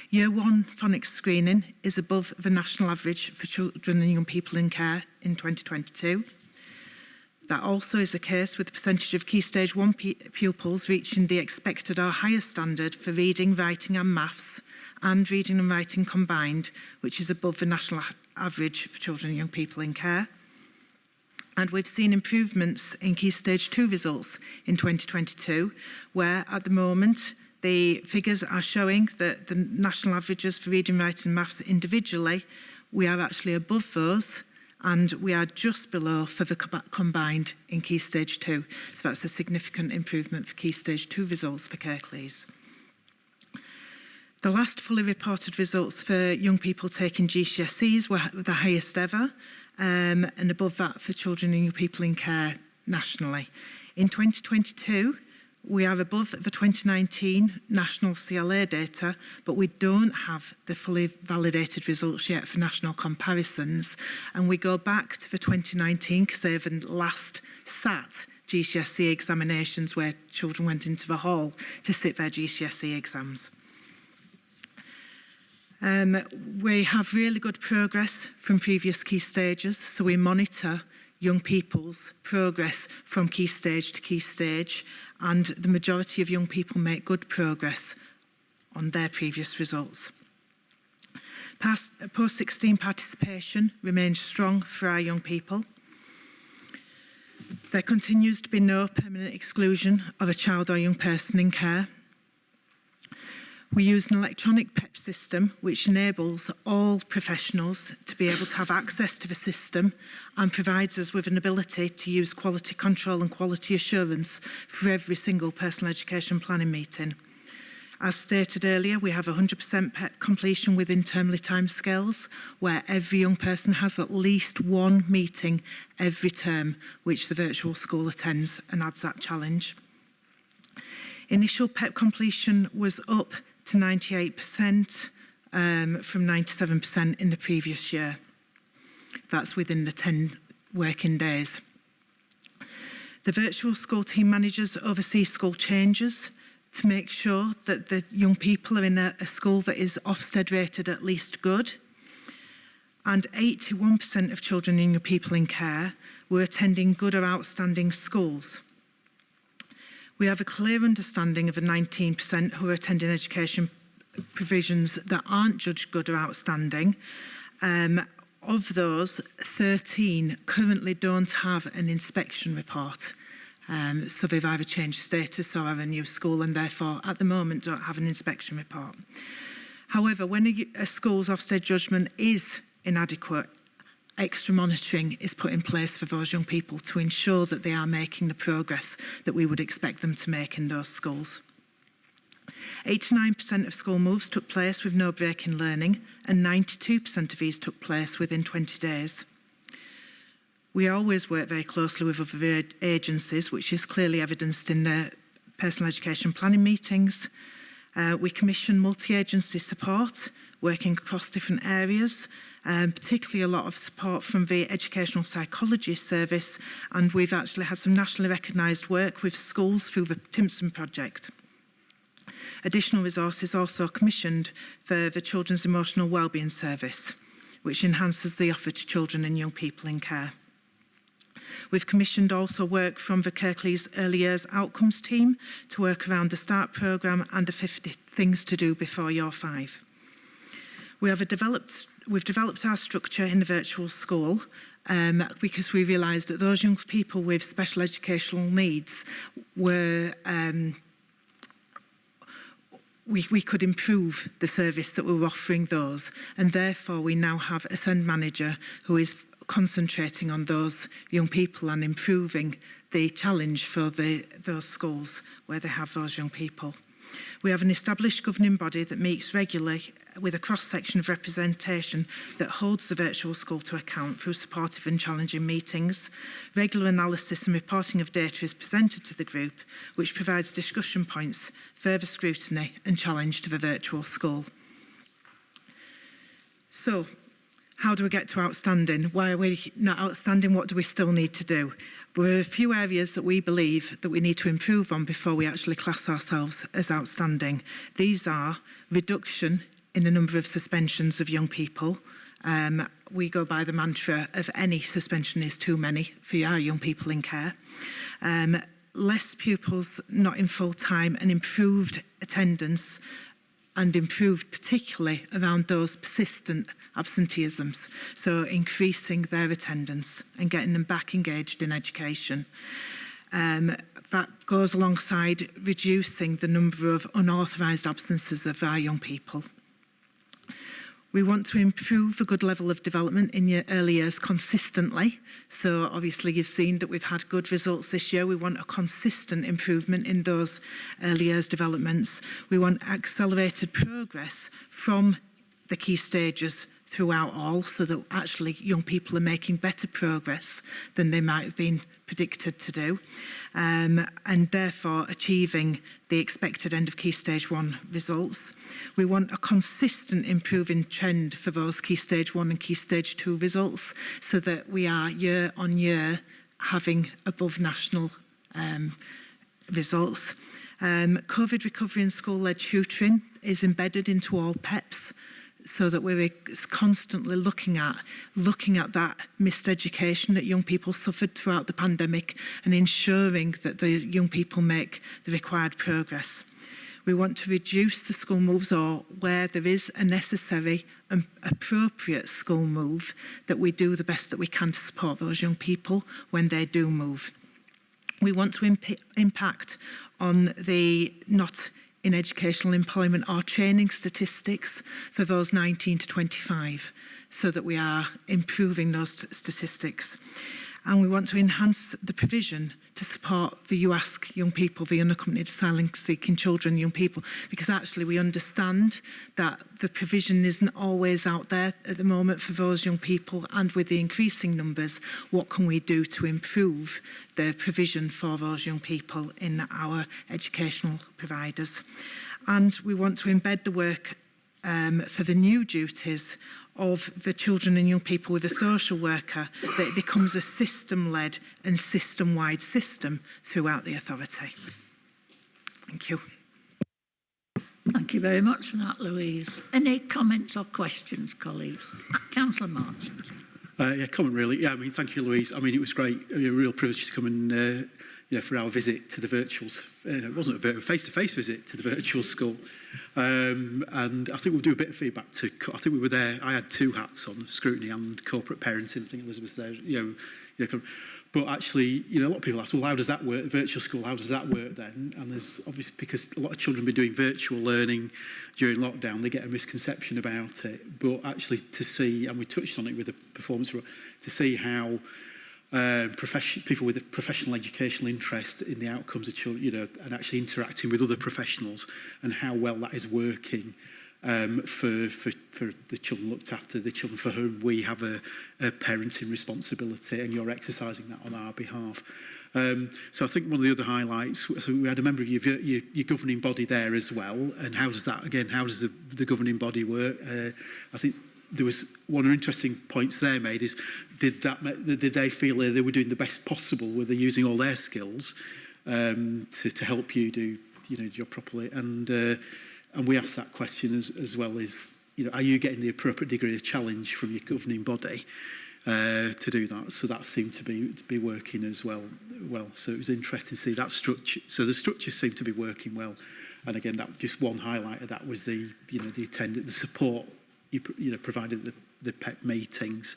Year 1 phonics screening is above the national average for children and young people in care in 2022. That also is the case with the percentage of Key Stage 1 pupils reaching the expected or higher standard for reading, writing and maths, and reading and writing combined, which is above the national average for children and young people in care. And we've seen improvements in Key Stage 2 results in 2022, where at the moment the figures are showing that the national averages for reading, writing and maths individually, we are actually above those, and we are just below for the combined in Key Stage 2. So that's a significant improvement for Key Stage 2 results for Kirklees. The last fully reported results for young people taking GCSEs were the highest ever, and above that for children and young people in care nationally. In 2022, we are above the 2019 national CLA data, but we don't have the fully validated results yet for national comparisons. And we go back to the 2019 because they're the last SAT GCSE examinations where children went into the hall to sit their GCSE exams. We have really good progress from previous key stages, so we monitor young people's progress from key stage to key stage, and the majority of young people make good progress on their previous results. Post-16 participation remains strong for our young people. There continues to be no permanent exclusion of a child or young person in care. We use an electronic PEP system which enables all professionals to be able to have access to the system and provides us with an ability to use quality control and quality assurance for every single personal education planning meeting. As stated earlier, we have 100% PEP completion within termly timescales, where every young person has at least one meeting every term, which the virtual school attends and adds that challenge. Initial PEP completion was up to 98% from 97% in the previous year. That's within the 10 working days. The virtual school team managers oversee school changes to make sure that the young people are in a school that is Ofsted rated at least good. And 81% of children and young people in care were attending good or outstanding schools. We have a clear understanding of the 19% who are attending education provisions that aren't judged good or outstanding. Of those, 13 currently don't have an inspection report. So they've either changed status or have a new school and therefore at the moment don't have an inspection report. However, when a school's Ofsted judgment is inadequate, extra monitoring is put in place for those young people to ensure that they are making the progress that we would expect them to make in those schools. 89% of school moves took place with no break in learning, and 92% of these took place within 20 days. We always work very closely with other agencies, which is clearly evidenced in the personal education planning meetings. We commission multi-agency support, working across different areas, particularly a lot of support from the Educational Psychology Service, and we've actually had some nationally recognised work with schools through the Timpson project. Additional resources also commissioned for the Children's Emotional Wellbeing Service, which enhances the offer to children and young people in care. We've commissioned also work from the Kirklees Early Years Outcomes team to work around the START programme and the 50 things to do before you're 5. We've developed our structure in the virtual school because we realised that those young people with special educational needs were we could improve the service that we're offering those, and therefore we now have a SEND manager who is concentrating on those young people and improving the challenge for those schools where they have those young people. We have an established governing body that meets regularly with a cross-section of representation that holds the virtual school to account through supportive and challenging meetings. Regular analysis and reporting of data is presented to the group, which provides discussion points, further scrutiny and challenge to the virtual school. So, how do we get to outstanding? Why are we not outstanding? What do we still need to do? There are a few areas that we believe that we need to improve on before we actually class ourselves as outstanding. These are reduction in the number of suspensions of young people. We go by the mantra of any suspension is too many for our young people in care. Less pupils not in full time and improved attendance, and improved particularly around those persistent absenteeisms, so increasing their attendance and getting them back engaged in education. That goes alongside reducing the number of unauthorised absences of our young people. We want to improve a good level of development in your early years consistently. So obviously you've seen that we've had good results this year. We want a consistent improvement in those early years developments. We want accelerated progress from the key stages throughout all, so that actually young people are making better progress than they might have been predicted to do, and therefore achieving the expected end of Key Stage 1 results. We want a consistent improving trend for those Key Stage 1 and Key Stage 2 results, so that we are year on year having above national results. COVID recovery and school-led tutoring is embedded into all PEPs, so that we're constantly looking at that missed education that young people suffered throughout the pandemic and ensuring that the young people make the required progress. We want to reduce the school moves, or where there is a necessary and appropriate school move, that we do the best that we can to support those young people when they do move. We want to impact on the not in educational employment or training statistics for those 19 to 25, so that we are improving those statistics. And we want to enhance the provision to support the UASC young people, the unaccompanied asylum-seeking children young people, because actually we understand that the provision isn't always out there at the moment for those young people, and with the increasing numbers, what can we do to improve the provision for those young people in our educational providers? And we want to embed the work for the new duties of the children and young people with a social worker, that it becomes a system-led and system-wide system throughout the authority. Thank you. Thank you very much for that, Louise. Any comments or questions, colleagues? Councillor Martin. Yeah, comment really. Yeah, I mean, thank you, Louise. I mean, it was great. A real privilege to come and, for our visit to the virtual, it wasn't a face-to-face visit to the virtual school. And I think we'll do a bit of feedback to, I think we were there, I had 2 hats on, scrutiny and corporate parenting. I think Elizabeth was there, but actually, a lot of people ask, well, how does that work, virtual school, how does that work then? And there's obviously, because a lot of children have been doing virtual learning during lockdown, they get a misconception about it. But actually to see, and we touched on it with the performance, to see how people with a professional educational interest in the outcomes of children, and actually interacting with other professionals, and how well that is working for the children looked after, the children for whom we have a parenting responsibility, and you're exercising that on our behalf. So I think one of the other highlights, so we had a member of your governing body there as well, and how does that, again, how does the governing body work? I think there was one of the interesting points they made is, did they feel they were doing the best possible? Were they using all their skills to help you do your job properly? And we asked that question as well as, are you getting the appropriate degree of challenge from your governing body? to do that. So that seemed to be working as well. So it was interesting to see that structure. So the structure seemed to be working well. And again, that just one highlight of that was the the support you provided the PEP meetings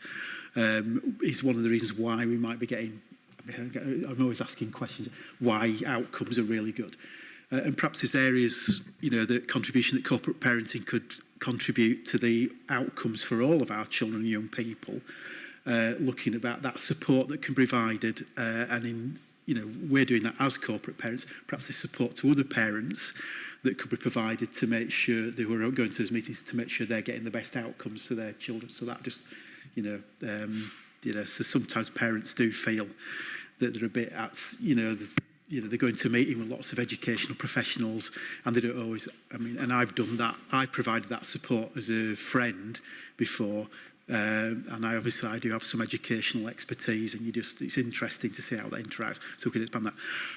is one of the reasons why we might be getting. I'm always asking questions why outcomes are really good. And perhaps there's areas, the contribution that corporate parenting could contribute to the outcomes for all of our children and young people, looking about that support that can be provided, and we're doing that as corporate parents, perhaps the support to other parents that could be provided to make sure they were going to those meetings to make sure they're getting the best outcomes for their children. So that just, so sometimes parents do feel that they're a bit at, they're going to a meeting with lots of educational professionals and they don't always, and I've done that. I've provided that support as a friend before. And I do have some educational expertise, and it's interesting to see how that interacts. So we can expand that.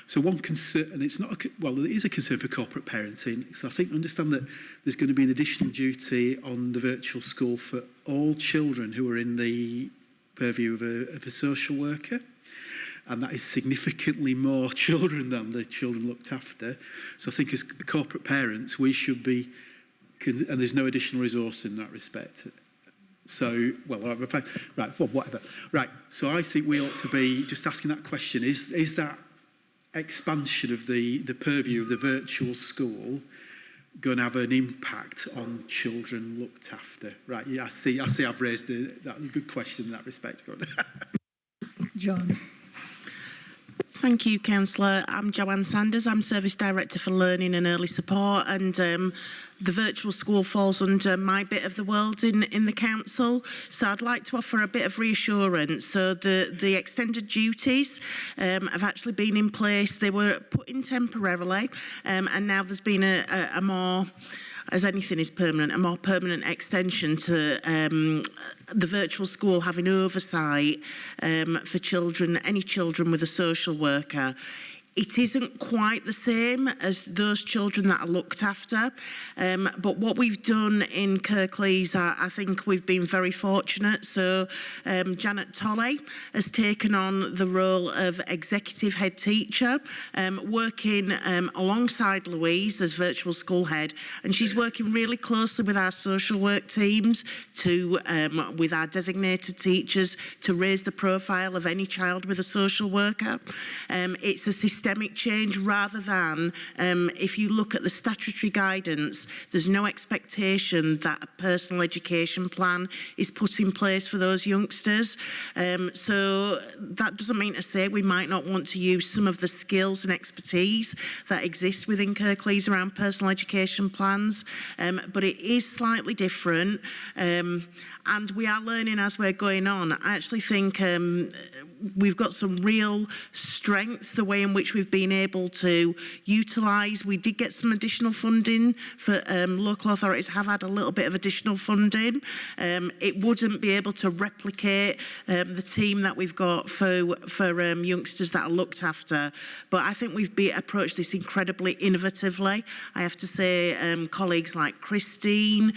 So one concern, and it's not, it is a concern for corporate parenting. So I think understand that there's going to be an additional duty on the virtual school for all children who are in the purview of a social worker. And that is significantly more children than the children looked after. So I think as corporate parents, we should be, and there's no additional resource in that respect. So, whatever. Right, so I think we ought to be just asking that question, is that expansion of the purview of the virtual school going to have an impact on children looked after? Right, yeah, I see I've raised that good question in that respect. John. Thank you, Councillor. I'm Joanne Sanders. I'm Service Director for Learning and Early Support, and the virtual school falls under my bit of the world in the council. So I'd like to offer a bit of reassurance. So the extended duties have actually been in place. They were put in temporarily, and now there's been a more, as anything is permanent, a more permanent extension to the virtual school having oversight for children, any children with a social worker. It isn't quite the same as those children that are looked after, but what we've done in Kirklees, I think we've been very fortunate. So Janet Tolley has taken on the role of executive head teacher, working alongside Louise as virtual school head, and she's working really closely with our social work teams with our designated teachers to raise the profile of any child with a social worker. It's a systemic change rather than, if you look at the statutory guidance, there's no expectation that a personal education plan is put in place for those youngsters. So that doesn't mean to say we might not want to use some of the skills and expertise that exist within Kirklees around personal education plans, but it is slightly different. And we are learning as we're going on. I actually think we've got some real strength, the way in which we've been able to utilise. We did get some additional funding for local authorities have had a little bit of additional funding. It wouldn't be able to replicate the team that we've got for youngsters that are looked after. But I think we've approached this incredibly innovatively. I have to say colleagues like Christine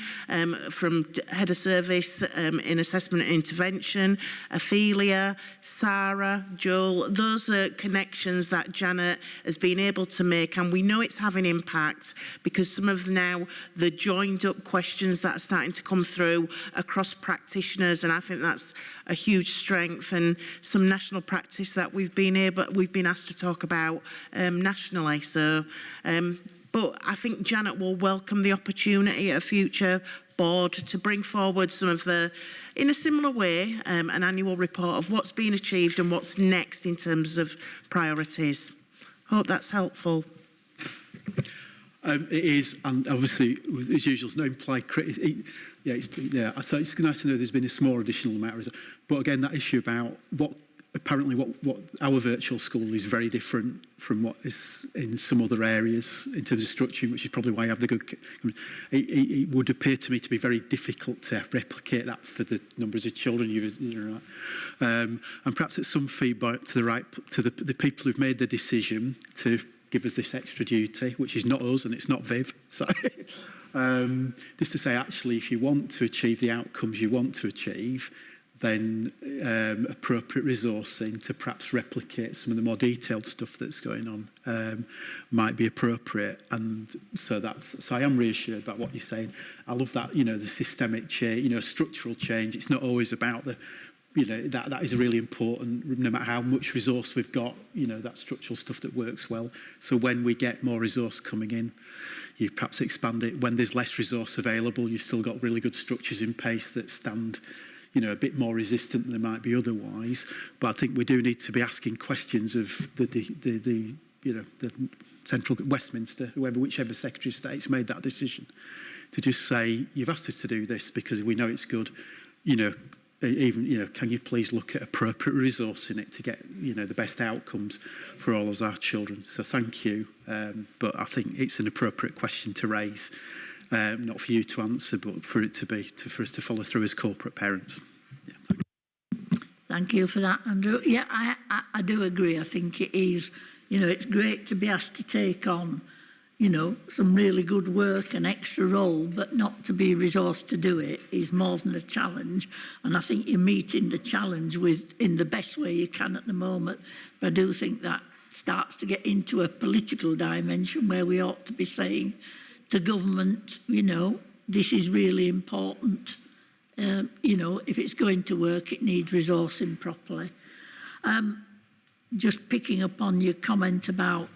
from Head of Service in Assessment and Intervention, Ophelia, Sarah, Joel, those are connections that Janet has been able to make, and we know it's having impact because some of now the joined up questions that are starting to come through across practitioners, and I think that's a huge strength, and some national practice that we've been asked to talk about nationally. So but I think Janet will welcome the opportunity at a future board to bring forward some of the, in a similar way, an annual report of what's been achieved and what's next in terms of priorities. Hope that's helpful. It is, and obviously, as usual, there's no implied criticism. So it's nice to know there's been a small additional amount of resources. But again, that issue about what our virtual school is very different from what is in some other areas in terms of structuring, which is probably why I have the good. It would appear to me to be very difficult to replicate that for the numbers of children and perhaps it's some feedback to the people who've made the decision to give us this extra duty, which is not us and it's not Viv. So just to say, actually, if you want to achieve the outcomes you want to achieve, then appropriate resourcing to perhaps replicate some of the more detailed stuff that's going on might be appropriate. And so I am reassured about what you're saying. I love that, the systemic change, structural change. It's not always about the, that is really important, no matter how much resource we've got, that structural stuff that works well. So when we get more resource coming in, you perhaps expand it. When there's less resource available, you've still got really good structures in place that stand, a bit more resistant than they might be otherwise. But I think we do need to be asking questions of the central Westminster, whichever Secretary of State's made that decision, to just say, you've asked us to do this because we know it's good, can you please look at appropriate resource in it to get, the best outcomes for all of our children? So thank you. But I think it's an appropriate question to raise, not for you to answer, but for it to be, for us to follow through as corporate parents. Yeah. Thank you for that, Andrew. Yeah, I do agree. I think it is, it's great to be asked to take on, some really good work and extra role, but not to be resourced to do it is more than a challenge. And I think you're meeting the challenge in the best way you can at the moment. But I do think that starts to get into a political dimension where we ought to be saying to government, this is really important. If it's going to work, it needs resourcing properly. Just picking up on your comment about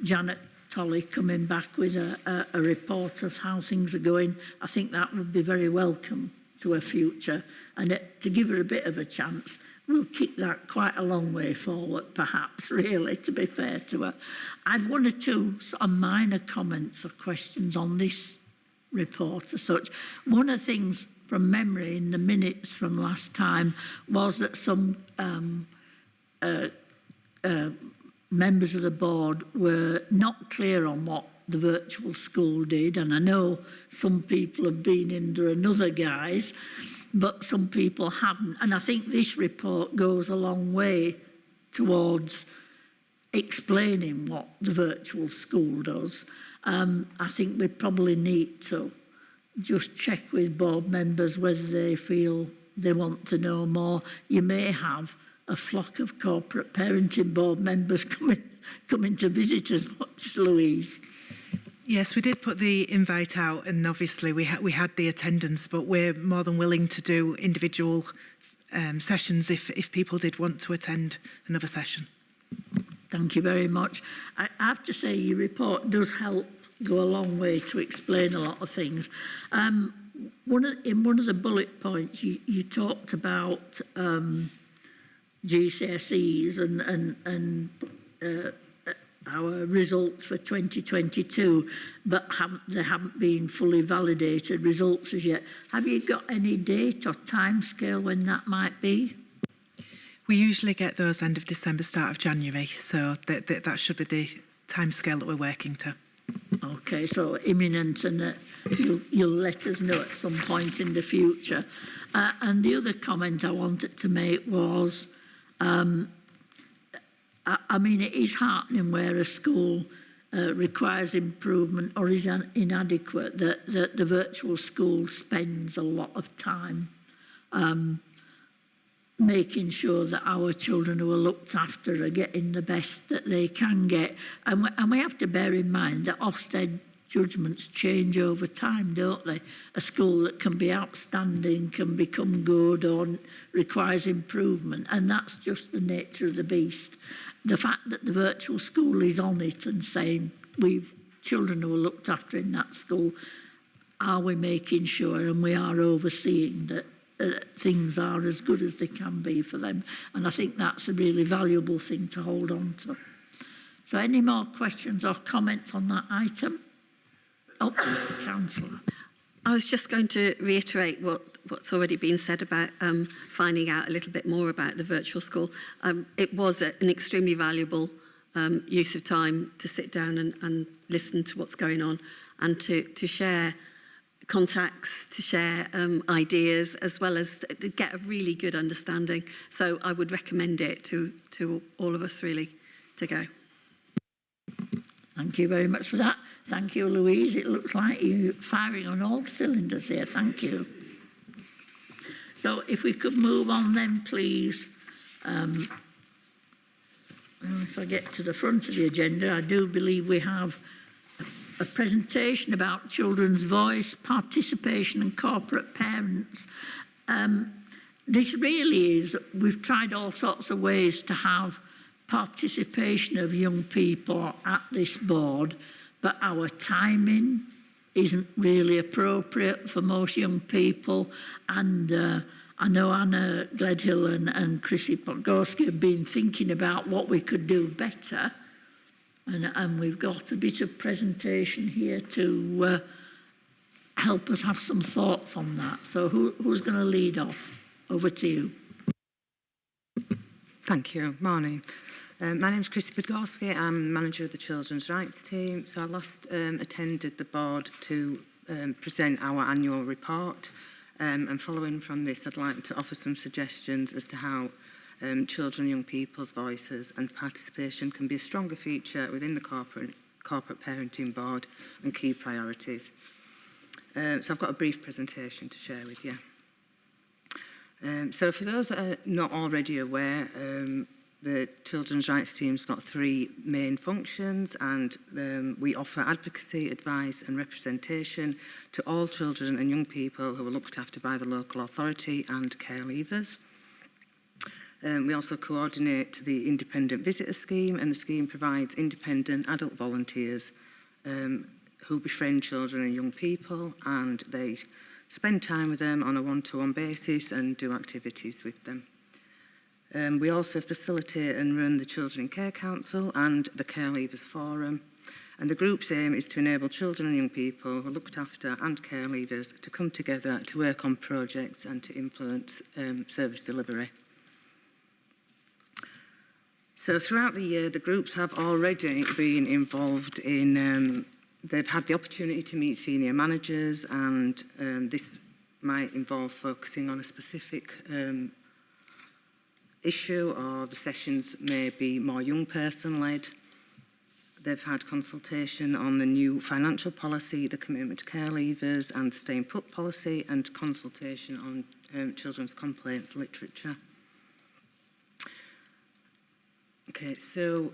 Janet Tolley coming back with a report of how things are going, I think that would be very welcome to her future. And to give her a bit of a chance, we'll kick that quite a long way forward, perhaps, really, to be fair to her. I've one or two sort of minor comments or questions on this report as such. One of the things from memory in the minutes from last time was that some members of the board were not clear on what the virtual school did, and I know some people have been under another guise, but some people haven't. And I think this report goes a long way towards explaining what the virtual school does. I think we probably need to just check with board members whether they feel they want to know more. You may have a flock of corporate parenting board members coming to visit us, much, Louise. Yes, we did put the invite out, and obviously we had the attendance, but we're more than willing to do individual sessions if people did want to attend another session. Thank you very much. I have to say your report does help go a long way to explain a lot of things. In one of the bullet points, you talked about GCSEs and our results for 2022, but they haven't been fully validated results as yet. Have you got any date or timescale when that might be? We usually get those end of December, start of January, so that should be the timescale that we're working to. Okay, so imminent, and that you'll let us know at some point in the future. And the other comment I wanted to make was, I mean, it is heartening where a school requires improvement or is inadequate, that the virtual school spends a lot of time making sure that our children who are looked after are getting the best that they can get. And we have to bear in mind that Ofsted judgments change over time, don't they? A school that can be outstanding can become good or requires improvement, and that's just the nature of the beast. The fact that the virtual school is on it and saying, we've children who are looked after in that school, are we making sure and we are overseeing that things are as good as they can be for them? And I think that's a really valuable thing to hold on to. So any more questions or comments on that item? Oh, Councillor. I was just going to reiterate what's already been said about finding out a little bit more about the virtual school. It was an extremely valuable use of time to sit down and listen to what's going on and to share contacts, to share ideas, as well as to get a really good understanding. So I would recommend it to all of us, really, to go. Thank you very much for that. Thank you, Louise. It looks like you're firing on all cylinders here. Thank you. So if we could move on then, please. If I get to the front of the agenda, I do believe we have a presentation about children's voice, participation and corporate parents. This really is, we've tried all sorts of ways to have participation of young people at this board, but our timing isn't really appropriate for most young people. And I know Anna Gledhill and Chrissy Podgorski have been thinking about what we could do better. And we've got a bit of presentation here to help us have some thoughts on that. So who's going to lead off? Over to you. Thank you. Morning. My name's Chrissy Podgorski. I'm manager of the Children's Rights Team. So I last attended the board to present our annual report. And following from this, I'd like to offer some suggestions as to how children and young people's voices and participation can be a stronger feature within the corporate parenting board and key priorities. So I've got a brief presentation to share with you. So for those that are not already aware, the Children's Rights Team's got 3 main functions, and we offer advocacy, advice and representation to all children and young people who are looked after by the local authority and care leavers. We also coordinate the Independent Visitor Scheme, and the scheme provides independent adult volunteers who befriend children and young people, and they spend time with them on a one-to-one basis and do activities with them. We also facilitate and run the Children in Care Council and the Care Leavers Forum. And the group's aim is to enable children and young people who are looked after and care leavers to come together to work on projects and to influence service delivery. So throughout the year, the groups have already been involved in they've had the opportunity to meet senior managers, and this might involve focusing on a specific issue, or the sessions may be more young person led. They've had consultation on the new financial policy, the commitment to care leavers and the staying put policy, and consultation on children's complaints literature. Okay, so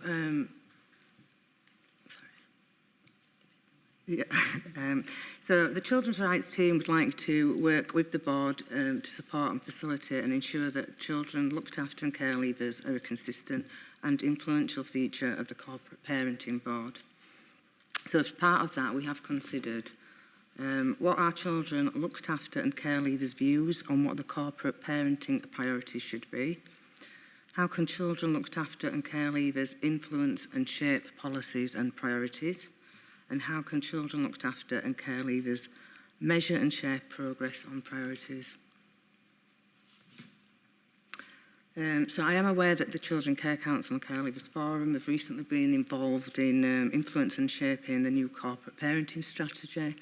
so the Children's Rights Team would like to work with the board to support and facilitate and ensure that children looked after and care leavers are a consistent and influential feature of the corporate parenting board. So as part of that, we have considered what our children looked after and care leavers' views on what the corporate parenting priorities should be. How can children looked after and care leavers influence and shape policies and priorities? And how can children looked after and care leavers measure and share progress on priorities? So I am aware that the Children Care Council and Care Leavers Forum have recently been involved in influence and shaping the new corporate parenting strategy,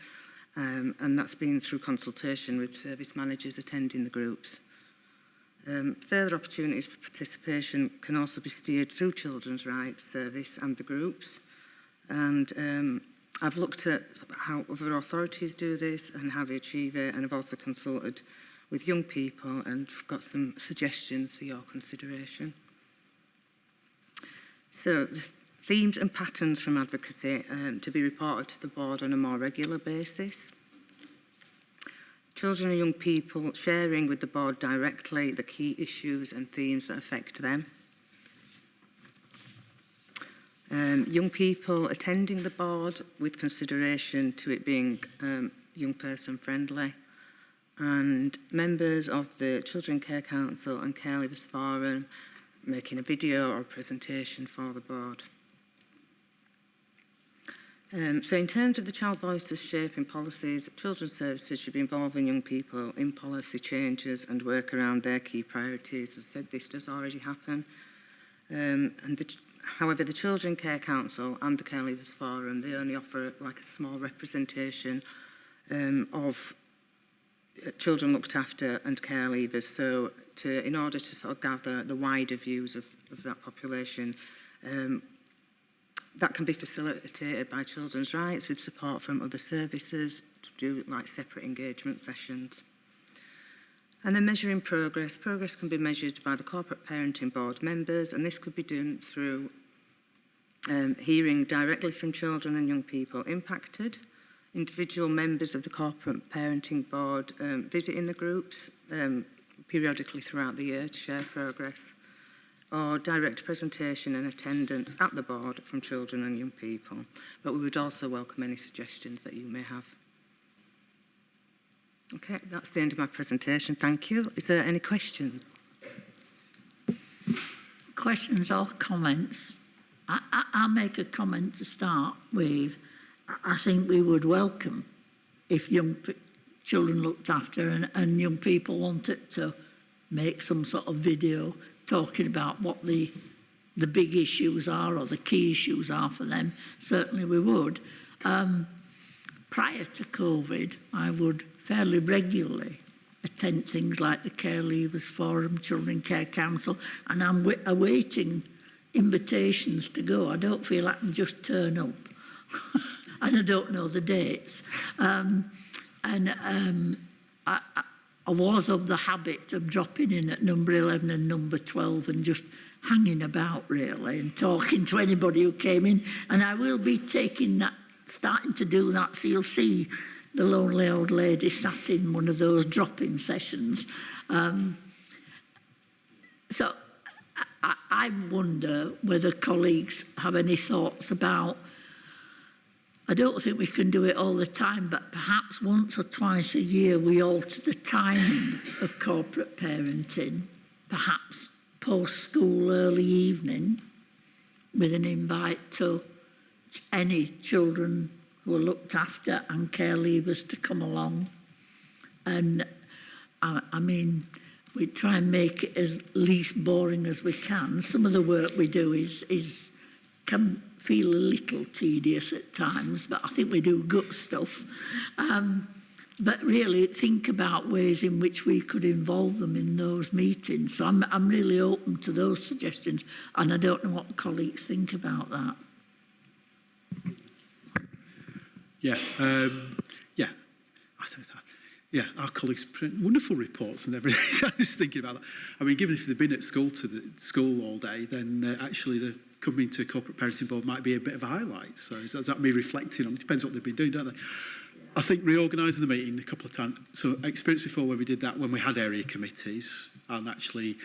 and that's been through consultation with service managers attending the groups. Further opportunities for participation can also be steered through Children's Rights Service and the groups. And I've looked at how other authorities do this and how they achieve it, and I've also consulted with young people, and we've got some suggestions for your consideration. So the themes and patterns from advocacy to be reported to the board on a more regular basis. Children and young people sharing with the board directly the key issues and themes that affect them. Young people attending the board with consideration to it being young person friendly, and members of the Children Care Council and Care Leavers Forum making a video or presentation for the board. So in terms of the child voices shaping policies, children's services should be involving young people in policy changes and work around their key priorities. As I said, this does already happen. However, the Children Care Council and the Care Leavers Forum, they only offer like a small representation of children looked after and care leavers. So in order to sort of gather the wider views of that population, that can be facilitated by Children's Rights with support from other services to do like separate engagement sessions. And then measuring progress. Progress can be measured by the corporate parenting board members, and this could be done through hearing directly from children and young people impacted, individual members of the corporate parenting board visiting the groups periodically throughout the year to share progress, or direct presentation and attendance at the board from children and young people. But we would also welcome any suggestions that you may have. Okay, that's the end of my presentation. Thank you. Is there any questions? Questions or comments? I'll make a comment to start with. I think we would welcome if children looked after and young people wanted to make some sort of video talking about what the big issues are or the key issues are for them. Certainly we would. Prior to COVID, I would fairly regularly attend things like the Care Leavers Forum, Children Care Council, and I'm awaiting invitations to go. I don't feel I can just turn up. And I don't know the dates. I was of the habit of dropping in at number 11 and number 12 and just hanging about, really, and talking to anybody who came in. And I will be starting to do that, so you'll see the lonely old lady sat in one of those drop-in sessions. So I wonder whether colleagues have any thoughts about, I don't think we can do it all the time, but perhaps once or twice a year we alter the timing of corporate parenting, perhaps post-school, early evening, with an invite to any children who are looked after and care leavers to come along. And I mean, we try and make it as least boring as we can. Some of the work we do can feel a little tedious at times, but I think we do good stuff. But really think about ways in which we could involve them in those meetings. So I'm really open to those suggestions, and I don't know what colleagues think about that. Our colleagues print wonderful reports and everything. I was thinking about that. I mean, given if they've been at school all day, then actually the coming to a corporate parenting board might be a bit of a highlight. So that me reflecting on it depends what they've been doing, don't they? I think reorganising the meeting a couple of times. So experience before where we did that when we had area committees and actually,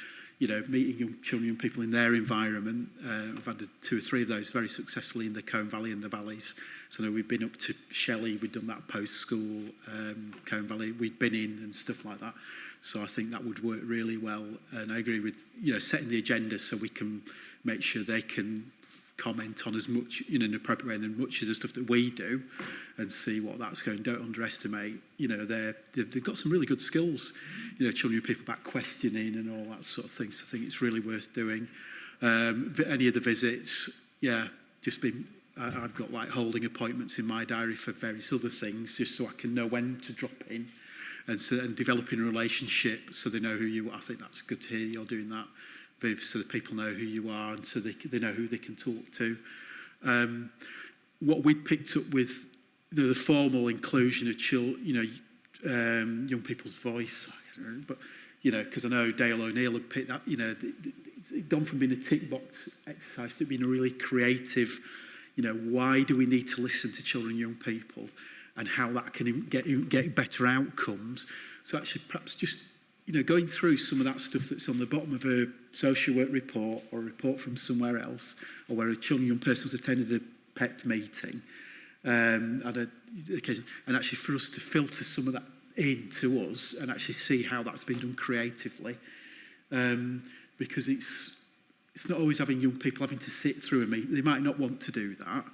meeting young children, young people in their environment. We've had 2 or 3 of those very successfully in the Colne Valley and the valleys. So we've been up to Shelley, we've done that post-school, Colne Valley, we'd been in and stuff like that. So I think that would work really well. And I agree with, setting the agenda so we can make sure they can comment on as much, in an appropriate way, and much of the stuff that we do and see what that's going. Don't underestimate, they've got some really good skills, children and people about questioning and all that sort of thing. So I think it's really worth doing. Any of the visits, I've got like holding appointments in my diary for various other things just so I can know when to drop in and developing a relationship so they know who you are. I think that's good to hear you're doing that, Viv, so that people know who you are and so they know who they can talk to. What we picked up with the formal inclusion of young people's voice, but because I know Dale O'Neill had picked that, it's gone from being a tick box exercise to being a really creative. Why do we need to listen to children and young people and how that can get better outcomes? So actually perhaps just, going through some of that stuff that's on the bottom of a social work report or a report from somewhere else, or where a children and young person's attended a PEP meeting, and actually for us to filter some of that in to us and actually see how that's been done creatively, because it's not always having young people having to sit through a meeting. They might not want to do that,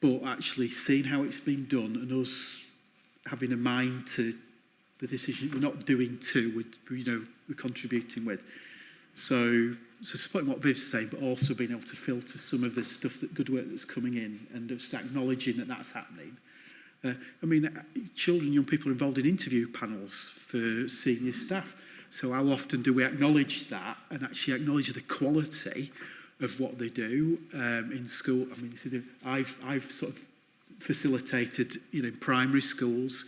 but actually seeing how it's been done and us having a mind to the decision we're not doing we're contributing with. So supporting what Viv's saying, but also being able to filter some of the stuff, that good work that's coming in, and just acknowledging that that's happening. Children and young people are involved in interview panels for senior staff. So how often do we acknowledge that and actually acknowledge the quality of what they do in school? I've sort of facilitated, in primary schools,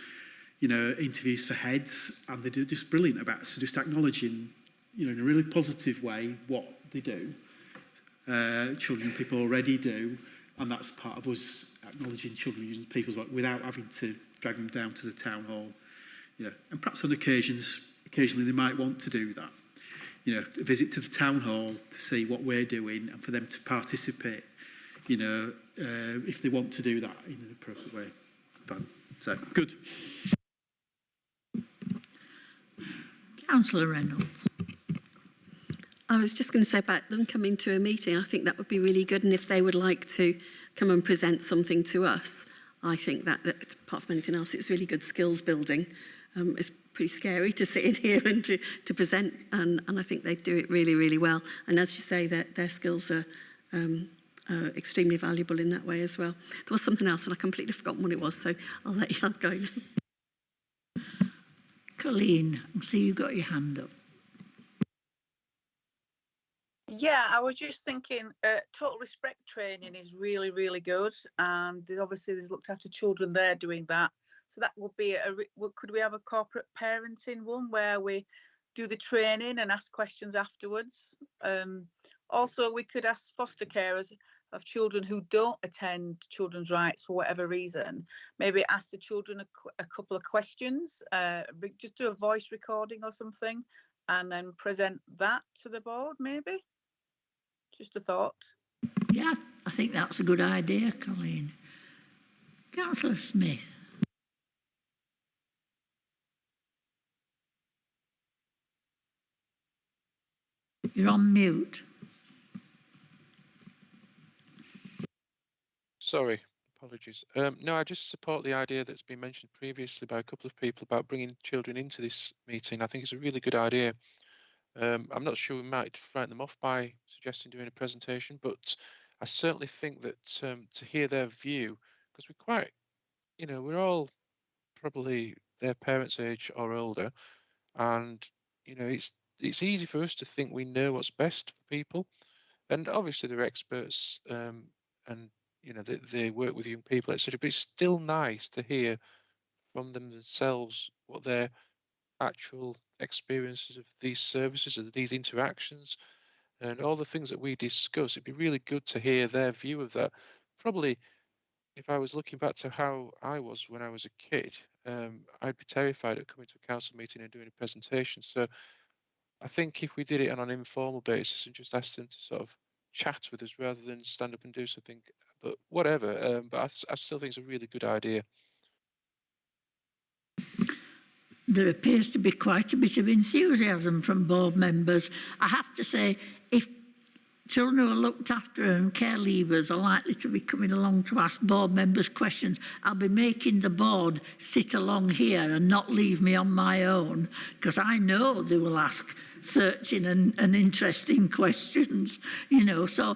you know, interviews for heads, and they do just brilliant about so just acknowledging, you know, in a really positive way what they do. Children and people already do, and that's part of us acknowledging children using people's work without having to drag them down to the town hall. You know, and perhaps on occasionally they might want to do that. You know, a visit to the town hall to see what we're doing and for them to participate, you know, if they want to do that in an appropriate way. Fine. So, good. Councillor Reynolds. I was just going to say about them coming to a meeting, I think that would be really good, and if they would like to come and present something to us, I think that apart from anything else, it's really good skills building. It's pretty scary to sit in here and to present, and I think they do it really, really well. And as you say, their skills are extremely valuable in that way as well. There was something else, and I completely forgotten what it was, so I'll let you go now. Colleen, I see you got your hand up. Yeah, I was just thinking total respect training is really, really good. And obviously there's looked after children there doing that. So that would be, could we have a corporate parenting one where we do the training and ask questions afterwards? Also, we could ask foster carers of children who don't attend children's rights for whatever reason, maybe ask the children a couple of questions, just do a voice recording or something, and then present that to the board, maybe? Just a thought. Yeah, I think that's a good idea, Colleen. Councillor Smith. You're on mute. Sorry, apologies. No, I just support the idea that's been mentioned previously by a couple of people about bringing children into this meeting. I think it's a really good idea. I'm not sure we might frighten them off by suggesting doing a presentation, but I certainly think that to hear their view, because we're quite, you know, we're all probably their parents' age or older, and you know, it's easy for us to think we know what's best for people, and obviously they're experts, and you know they work with young people, etc. But it's still nice to hear from them themselves what their actual experiences of these services, of these interactions, and all the things that we discuss. It'd be really good to hear their view of that. Probably, if I was looking back to how I was when I was a kid, I'd be terrified of coming to a council meeting and doing a presentation. So I think if we did it on an informal basis and just asked them to sort of chat with us rather than stand up and do something, but whatever. But I still think it's a really good idea. There appears to be quite a bit of enthusiasm from board members. I have to say, if children who are looked after and care leavers are likely to be coming along to ask board members questions, I'll be making the board sit along here and not leave me on my own, because I know they will ask searching and interesting questions, you know. So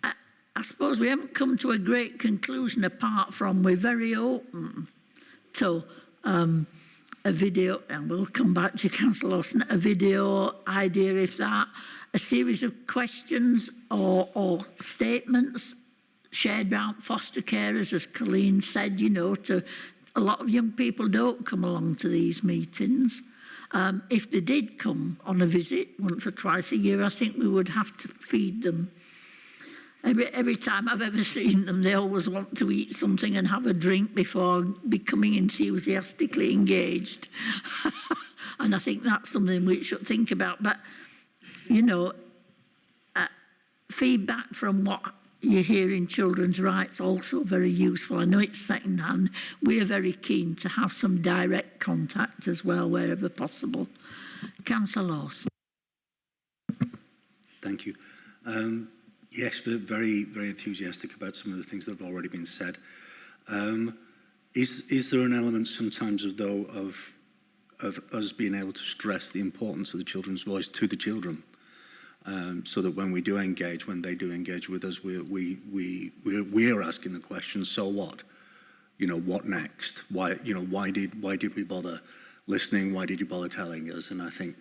I suppose we haven't come to a great conclusion apart from we're very open to a video, and we'll come back to Councillor Lawson, a video idea, if that, a series of questions or statements shared around foster carers, as Colleen said, you know, to a lot of young people don't come along to these meetings. If they did come on a visit once or twice a year, I think we would have to feed them. Every time I've ever seen them, they always want to eat something and have a drink before becoming enthusiastically engaged. And I think that's something we should think about. But, you know, feedback from what you hear in children's rights also very useful. I know it's second-hand. We're very keen to have some direct contact as well, wherever possible. Councillor Lawson. Thank you. Yes, we're very, very enthusiastic about some of the things that have already been said. Is there an element sometimes of us being able to stress the importance of the children's voice to the children, so that when we do engage, when they do engage with us, we're asking the question, so what? You know, what next? Why? You know, why did we bother listening? Why did you bother telling us? And I think,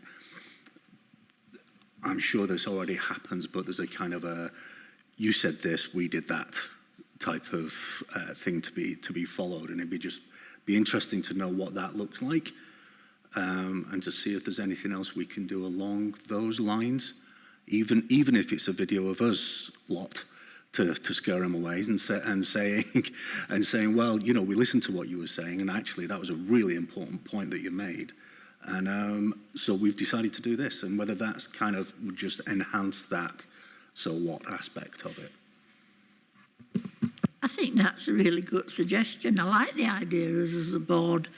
I'm sure this already happens, but there's a kind of a, you said this, we did that type of thing to be followed, and it'd be just be interesting to know what that looks like, and to see if there's anything else we can do along those lines, even if it's a video of us lot to scare them away and saying, well, you know, we listened to what you were saying, and actually that was a really important point that you made. And so we've decided to do this, and whether that's kind of would just enhance that so what aspect of it. I think that's a really good suggestion. I like the idea as the board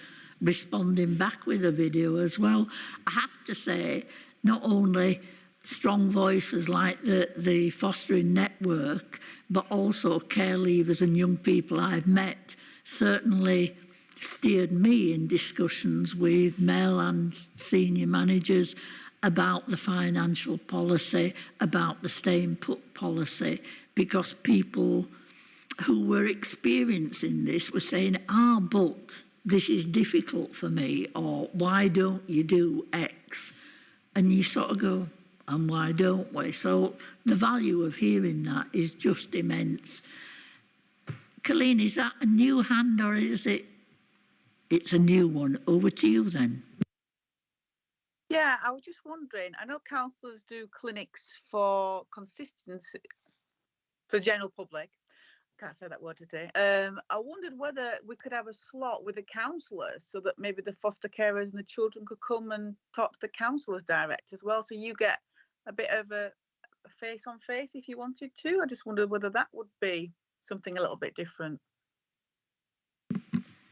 responding back with a video as well. I have to say, not only strong voices like the fostering network, but also care leavers and young people I've met certainly steered me in discussions with male and senior managers about the financial policy, about the staying put policy, because people who were experiencing this were saying, but this is difficult for me, or why don't you do X? And you sort of go, and why don't we? So the value of hearing that is just immense. Colleen, is that a new hand, or is it? It's a new one. Over to you then. Yeah, I was just wondering, I know councillors do clinics for consistency for the general public. Can't say that word today. I wondered whether we could have a slot with the counsellors so that maybe the foster carers and the children could come and talk to the counsellors direct as well. So you get a bit of a face on face if you wanted to. I just wondered whether that would be something a little bit different.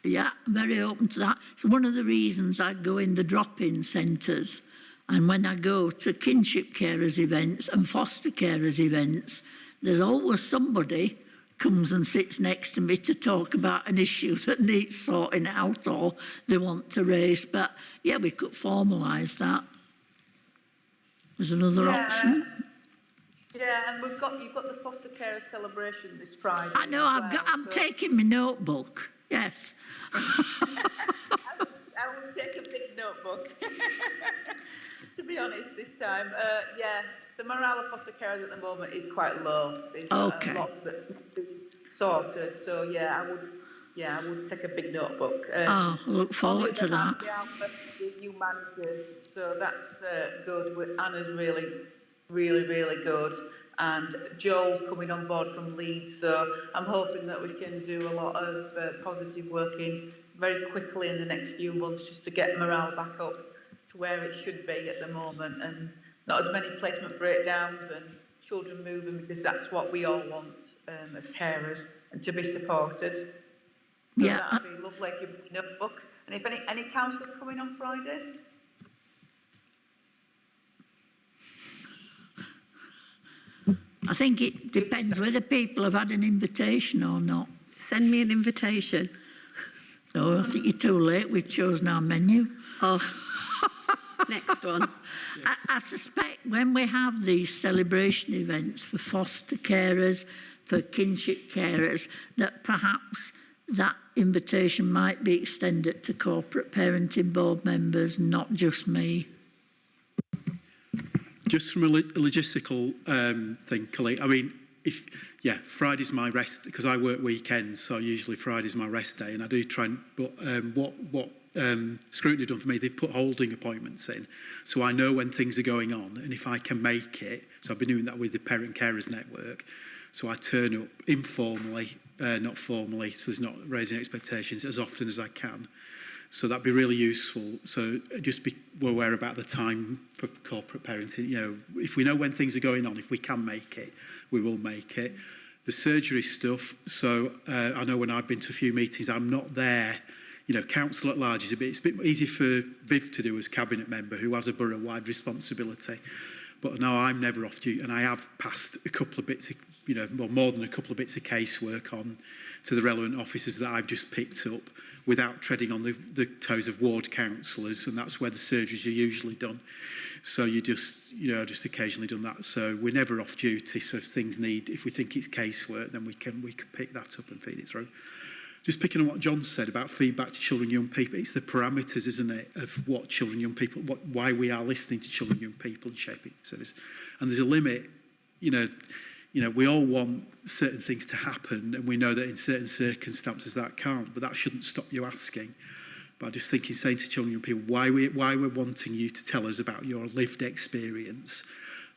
Yeah, I'm very open to that. It's one of the reasons I go in the drop-in centres, and when I go to kinship carers events and foster carers events, there's always somebody comes and sits next to me to talk about an issue that needs sorting out or they want to raise. But yeah, we could formalise that. There's another option. Yeah, and you've got the foster carer celebration this Friday. I know. I'm taking my notebook. Yes. I will take a big notebook. To be honest, this time, yeah, the morale of foster carers at the moment is quite low. There's a lot that's not been sorted. So yeah, I would take a big notebook. I look forward to that. The new managers, so that's good. Anna's really good. And Joel's coming on board from Leeds, so I'm hoping that we can do a lot of positive working very quickly in the next few months just to get morale back up to where it should be at the moment, and not as many placement breakdowns and children moving, because that's what we all want as carers, and to be supported. So yeah, that'd be lovely if you put a notebook. And if any counsellors coming on Friday? I think it depends whether people have had an invitation or not. Send me an invitation. No, I think you're too late. We've chosen our menu. Oh, next one. I suspect when we have these celebration events for foster carers, for kinship carers, that perhaps that invitation might be extended to corporate parenting board members, not just me. Just from a logistical thing, Colleen, I mean, Friday's my rest, because I work weekends, so usually Friday's my rest day, and I do try and, but what Scrutiny done for me, they've put holding appointments in, so I know when things are going on, and if I can make it, so I've been doing that with the Parent Carers Network, so I turn up informally, not formally, so there's not raising expectations, as often as I can. So that'd be really useful. So just be aware about the time for corporate parenting. You know, if we know when things are going on, if we can make it, we will make it. The surgery stuff. So I know when I've been to a few meetings, I'm not there. You know, council at large it's a bit easier for Viv to do as cabinet member, who has a borough-wide responsibility. But no, I'm never off duty, and I have passed a couple of bits of, more than a couple of bits of casework on to the relevant officers that I've just picked up, without treading on the toes of ward councillors, and that's where the surgeries are usually done. So you just occasionally done that. So we're never off duty. So if we think it's casework, then we can pick that up and feed it through. Just picking on what John said about feedback to children, young people, it's the parameters, isn't it, of what children, young people, why we are listening to children, young people and shaping service. And there's a limit, you know, we all want certain things to happen, and we know that in certain circumstances that can't, but that shouldn't stop you asking. But I just think in saying to children and people, why we're wanting you to tell us about your lived experience.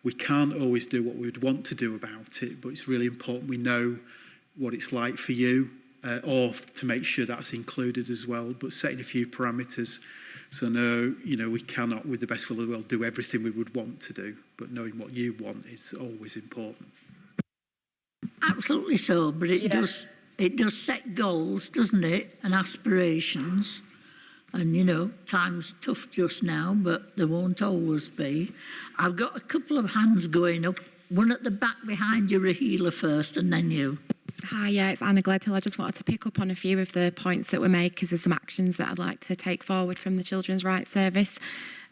We can't always do what we'd want to do about it, but it's really important we know what it's like for you, or to make sure that's included as well, but setting a few parameters. So no, you know, we cannot, with the best will of the world, do everything we would want to do, but knowing what you want is always important. Absolutely so, but it does set goals, doesn't it, and aspirations. And, you know, time's tough just now, but there won't always be. I've got a couple of hands going up. One at the back behind you, Rahila, first, and then you. Hi, yeah, it's Anna Gledhill. I just wanted to pick up on a few of the points that were made because there's some actions that I'd like to take forward from the Children's Rights Service.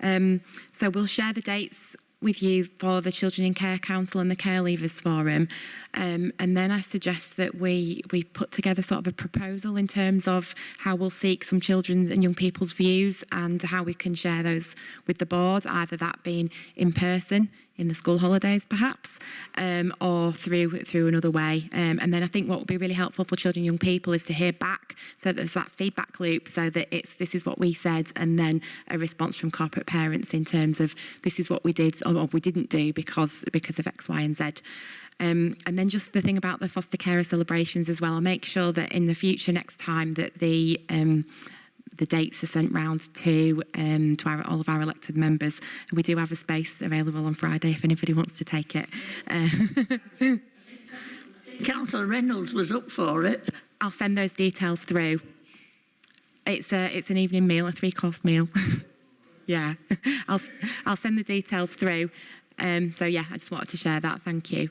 So we'll share the dates with you for the Children in Care Council and the Care Leavers Forum. And then I suggest that we put together sort of a proposal in terms of how we'll seek some children and young people's views and how we can share those with the board, either that being in person in the school holidays perhaps, or through another way. And then I think what would be really helpful for children and young people is to hear back, so that there's that feedback loop, so that this is what we said, and then a response from corporate parents in terms of this is what we did or what we didn't do because of X, Y and Z. And then just the thing about the foster carer celebrations as well, I'll make sure that in the future, next time, that the dates are sent round to all of our elected members. And we do have a space available on Friday if anybody wants to take it. Councillor Reynolds was up for it. I'll send those details through. It's an evening meal, a 3-course meal. Yeah, I'll send the details through. So yeah, I just wanted to share that. Thank you.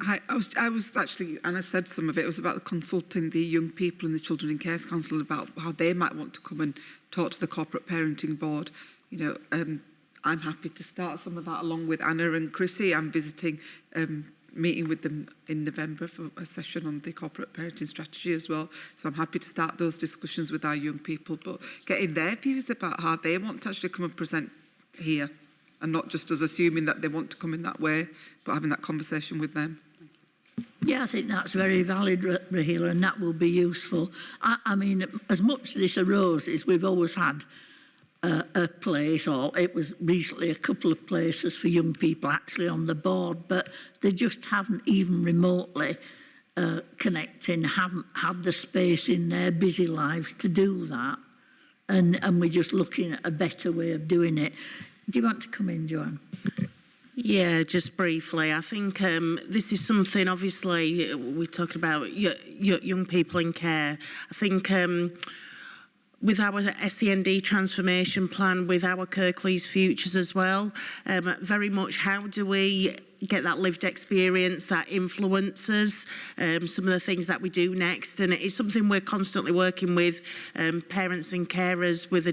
I was actually, and I said some of it, was about consulting the young people in the Children in Care Council about how they might want to come and talk to the corporate parenting board. You know, I'm happy to start some of that along with Anna and Chrissy. I'm visiting, meeting with them in November for a session on the corporate parenting strategy as well. So I'm happy to start those discussions with our young people, but getting their views about how they want to actually come and present here, and not just us assuming that they want to come in that way, but having that conversation with them. Yeah, I think that's very valid, Rahila, and that will be useful. I mean, as much as this arose is we've always had a place, or it was recently a couple of places for young people actually on the board, but they just haven't even remotely connecting, haven't had the space in their busy lives to do that. And we're just looking at a better way of doing it. Do you want to come in, Joanne? Yeah, just briefly. I think this is something, obviously, we're talking about young people in care. I think with our SEND transformation plan, with our Kirklees Futures as well, very much how do we get that lived experience that influences some of the things that we do next. And it's something we're constantly working with parents and carers with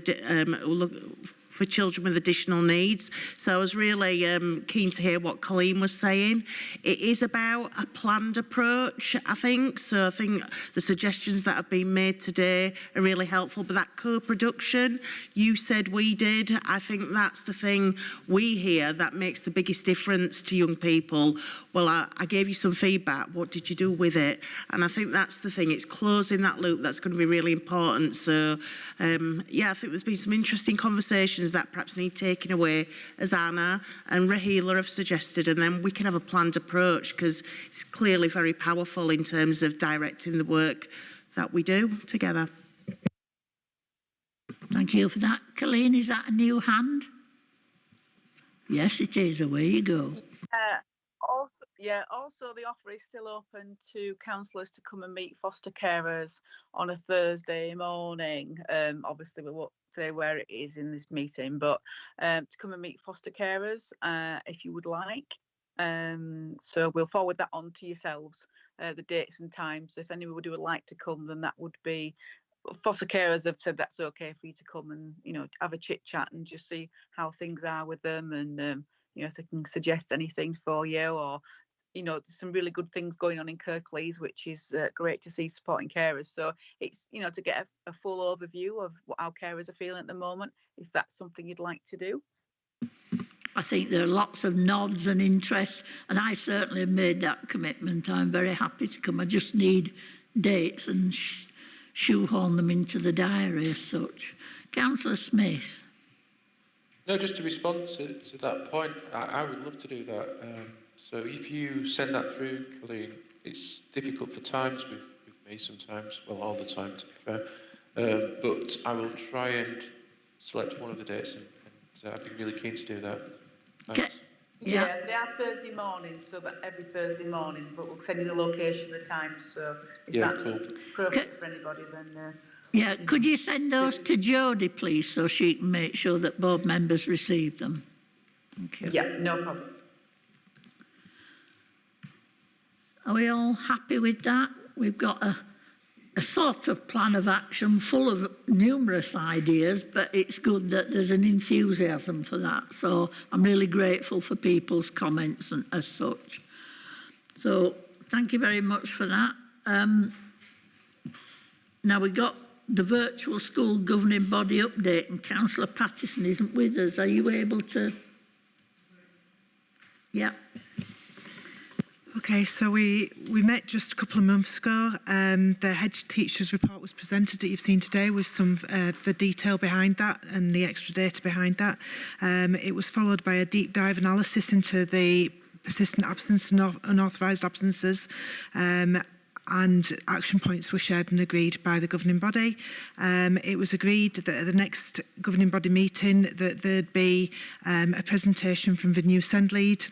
for children with additional needs. So I was really keen to hear what Colleen was saying. It is about a planned approach, I think. So I think the suggestions that have been made today are really helpful. But that co-production, you said we did. I think that's the thing we hear that makes the biggest difference to young people. Well, I gave you some feedback. What did you do with it? And I think that's the thing. It's closing that loop that's going to be really important. So, yeah, I think there's been some interesting conversations that perhaps need taking away, as Anna and Rahila have suggested, and then we can have a planned approach, because it's clearly very powerful in terms of directing the work that we do together. Thank you for that. Colleen, is that a new hand? Yes, it is. Away you go. Also the offer is still open to counsellors to come and meet foster carers on a Thursday morning. Obviously we won't say where it is in this meeting, but to come and meet foster carers if you would like. So we'll forward that on to yourselves, the dates and times. If anybody would like to come, then that would be, foster carers have said that's okay for you to come and, you know, have a chit chat and just see how things are with them, and you know, if they can suggest anything for you, or, you know, there's some really good things going on in Kirklees, which is great to see, supporting carers. So it's, you know, to get a full overview of what our carers are feeling at the moment, if that's something you'd like to do. I think there are lots of nods and interest, and I certainly have made that commitment. I'm very happy to come. I just need dates and shoehorn them into the diary as such. Councillor Smith. No, just to respond to that point, I would love to do that. So if you send that through, Colleen, it's difficult for times with me sometimes, well, all the time to be fair, but I will try and select one of the dates, and I'd be really keen to do that. Thanks. Yeah, they are Thursday mornings, so that every Thursday morning, but we'll send you the location, the time, so if that's appropriate for anybody, then... Yeah, could you send those to Jodie, please, so she can make sure that board members receive them? Thank you. Yeah, no problem. Are we all happy with that? We've got a sort of plan of action full of numerous ideas, but it's good that there's an enthusiasm for that. So I'm really grateful for people's comments and as such. So thank you very much for that. Now we've got the virtual school governing body update, and Councillor Pattison isn't with us. Are you able to? Yeah. Okay, so we met just a couple of months ago. The head teacher's report was presented that you've seen today with some the detail behind that and the extra data behind that. It was followed by a deep dive analysis into the persistent absence and unauthorised absences. And action points were shared and agreed by the governing body. It was agreed that at the next governing body meeting that there'd be a presentation from the new SEND lead,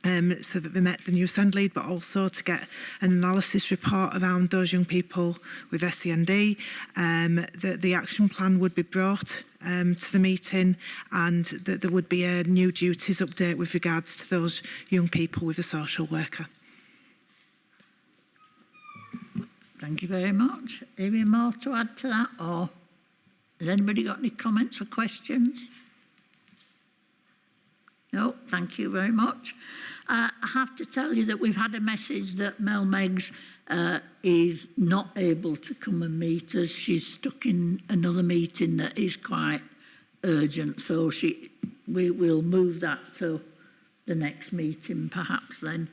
so that they met the new SEND lead, but also to get an analysis report around those young people with SEND. The action plan would be brought to the meeting, and that there would be a new duties update with regards to those young people with a social worker. Thank you very much. Any more to add to that, or has anybody got any comments or questions? No, thank you very much. I have to tell you that we've had a message that Mel Meggs is not able to come and meet us. She's stuck in another meeting that is quite urgent, so we will move that to the next meeting perhaps then.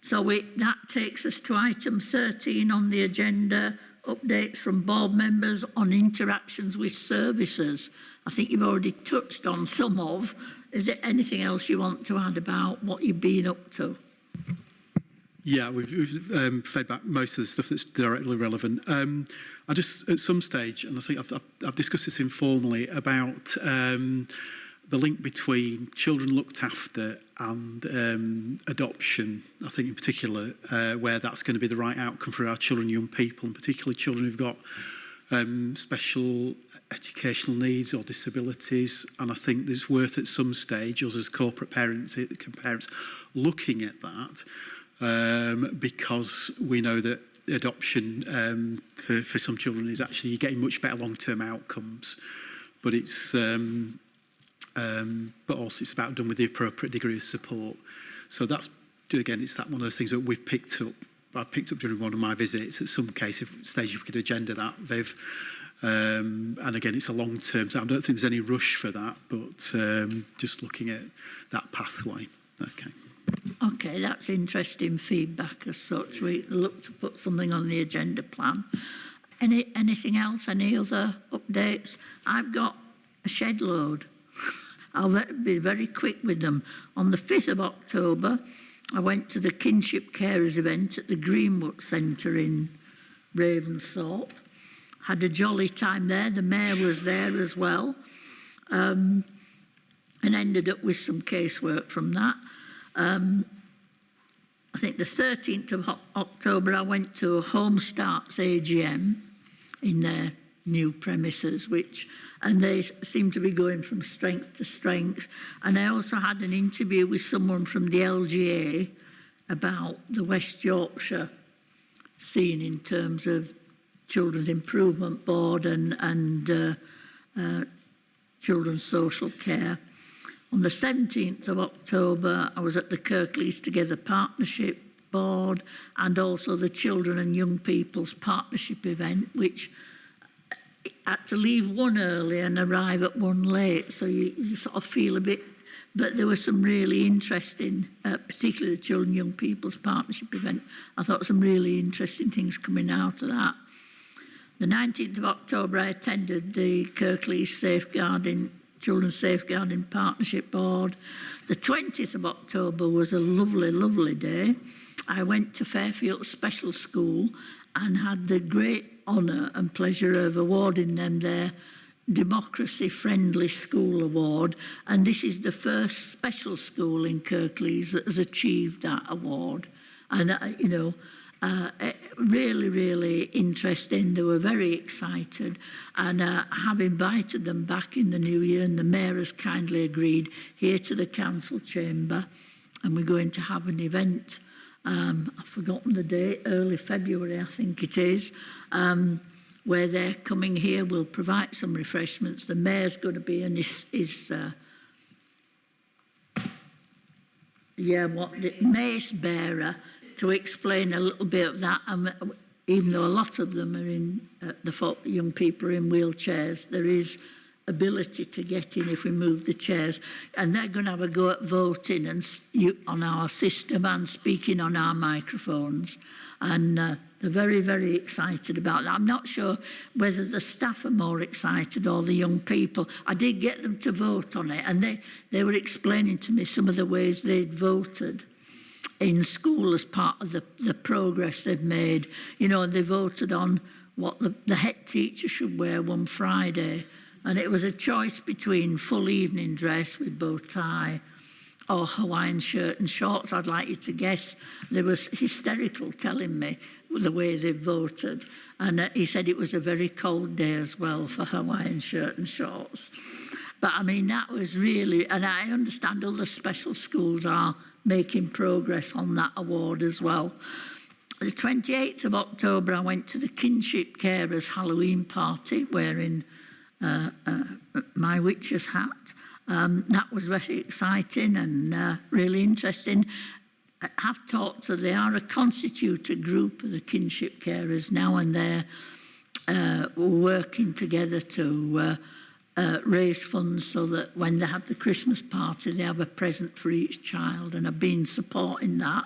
So that takes us to item 13 on the agenda, updates from board members on interactions with services. I think you've already touched on some of. Is there anything else you want to add about what you've been up to? Yeah, we've fed back most of the stuff that's directly relevant. I just, at some stage, and I think I've discussed this informally, about the link between children looked after and adoption, I think in particular, where that's going to be the right outcome for our children and young people, and particularly children who've got special educational needs or disabilities. And I think it's worth at some stage, us as corporate parents, looking at that, because we know that adoption for some children is actually getting much better long-term outcomes. But it's but also it's about done with the appropriate degree of support. So that's, again, it's that one of those things that we've picked up. I picked up during one of my visits. At some case, if stage we could agenda that, Viv. And again, it's a long-term. So I don't think there's any rush for that, but just looking at that pathway. Okay. Okay, that's interesting feedback as such. We look to put something on the agenda plan. Anything else? Any other updates? I've got a shed load. I'll be very quick with them. On the 5th of October, I went to the Kinship Carers event at the Greenwood Centre in Ravensthorpe. Had a jolly time there. The mayor was there as well, and ended up with some casework from that. I think the 13th of October, I went to a Home Starts AGM in their new premises, and they seem to be going from strength to strength. And I also had an interview with someone from the LGA about the West Yorkshire scene in terms of Children's Improvement Board and Children's Social Care. On the 17th of October, I was at the Kirklees Together Partnership Board and also the Children and Young People's Partnership event, which had to leave one early and arrive at one late, so you sort of feel a bit. But there was some really interesting, particularly the Children and Young People's Partnership event. I thought some really interesting things coming out of that. The 19th of October, I attended the Kirklees Children's Safeguarding Partnership Board. The 20th of October was a lovely, lovely day. I went to Fairfield Special School and had the great honour and pleasure of awarding them their Democracy Friendly School Award, and this is the first special school in Kirklees that has achieved that award. And really, really interesting. They were very excited, and I have invited them back in the new year, and the Mayor has kindly agreed here to the Council Chamber, and we're going to have an event. I've forgotten the date, early February I think it is, where they're coming here. We'll provide some refreshments. The Mayor's going to be in his mace bearer to explain a little bit of that. Even though a lot of them are in, young people are in wheelchairs, there is ability to get in if we move the chairs. And they're going to have a go at voting and on our system and speaking on our microphones. And they're very, very excited about that. I'm not sure whether the staff are more excited or the young people. I did get them to vote on it, and they were explaining to me some of the ways they'd voted in school as part of the progress they've made. You know, they voted on what the head teacher should wear one Friday, and it was a choice between full evening dress with bow tie or Hawaiian shirt and shorts. I'd like you to guess. They was hysterical telling me the way they voted. And he said it was a very cold day as well for Hawaiian shirt and shorts. But I mean, that was really, and I understand other special schools are making progress on that award as well. The 28th of October, I went to the Kinship Carers Halloween party wearing my witch's hat. That was very exciting and really interesting. I have talked to, they are a constituted group of the kinship carers now, and they're working together to raise funds so that when they have the Christmas party, they have a present for each child, and I've been supporting that.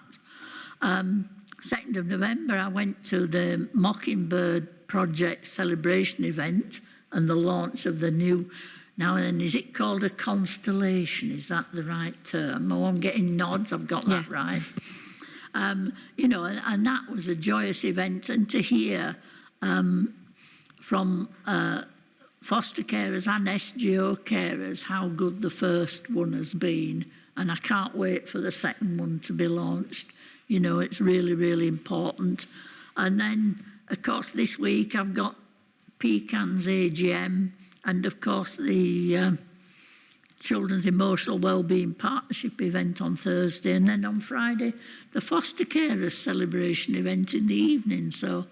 2nd of November, I went to the Mockingbird Project celebration event and the launch of the new. Now then, is it called a constellation? Is that the right term? Oh, I'm getting nods, I've got that right. You know, and that was a joyous event. And to hear from foster carers and SGO carers how good the first one has been. And I can't wait for the second one to be launched. You know, it's really, really important. And then, of course, this week I've got Pecans AGM, and of course the Children's Emotional Wellbeing Partnership event on Thursday, and then on Friday the foster carers celebration event in the evening. So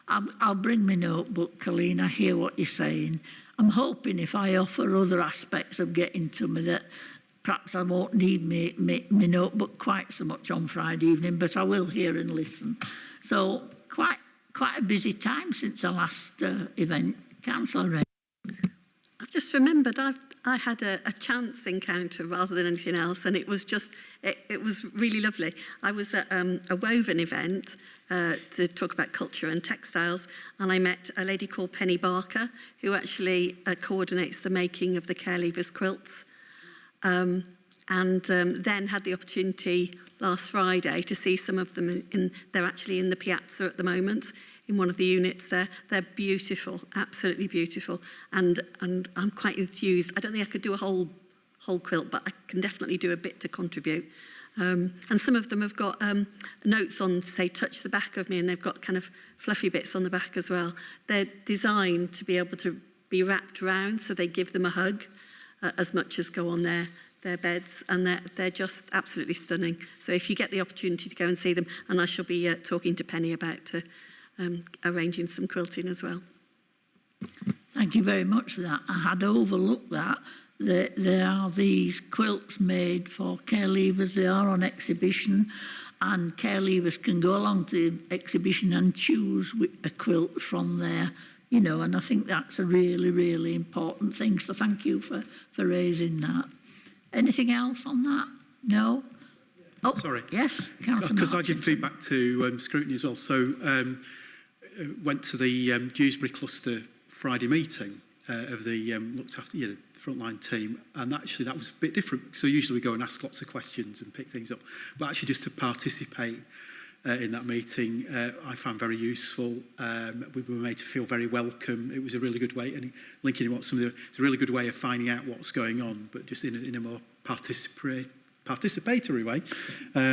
I'll bring my notebook, Colleen. I hear what you're saying. I'm hoping if I offer other aspects of getting to me that perhaps I won't need my notebook quite so much on Friday evening, but I will hear and listen. So quite a busy time since the last event. Councillor Ray. I've just remembered I had a chance encounter rather than anything else, and it was just, it was really lovely. I was at a woven event to talk about culture and textiles, and I met a lady called Penny Barker, who actually coordinates the making of the care leavers quilts. And then had the opportunity last Friday to see some of them they're actually in the piazza at the moment, in one of the units there. They're beautiful, absolutely beautiful. And I'm quite enthused. I don't think I could do a whole quilt, but I can definitely do a bit to contribute. And some of them have got notes on, say, touch the back of me, and they've got kind of fluffy bits on the back as well. They're designed to be able to be wrapped around, so they give them a hug as much as go on their beds, and they're just absolutely stunning. So if you get the opportunity to go and see them, and I shall be talking to Penny about arranging some quilting as well. Thank you very much for that. I had overlooked that. There are these quilts made for care leavers. They are on exhibition, and care leavers can go along to the exhibition and choose a quilt from there you know, and I think that's a really, really important thing. So thank you for raising that. Anything else on that? No? Oh, sorry. Yes, Councillor Because I give Martin. feedback to scrutiny as well. So went to the Dewsbury Cluster Friday meeting of the looked after, you know, frontline team, and actually that was a bit different. So usually we go and ask lots of questions and pick things up, but actually just to participate in that meeting, I found very useful. We were made to feel very welcome. It was a really good way, and linking in what some of the, it's a really good way of finding out what's going on, but just in a more participatory way,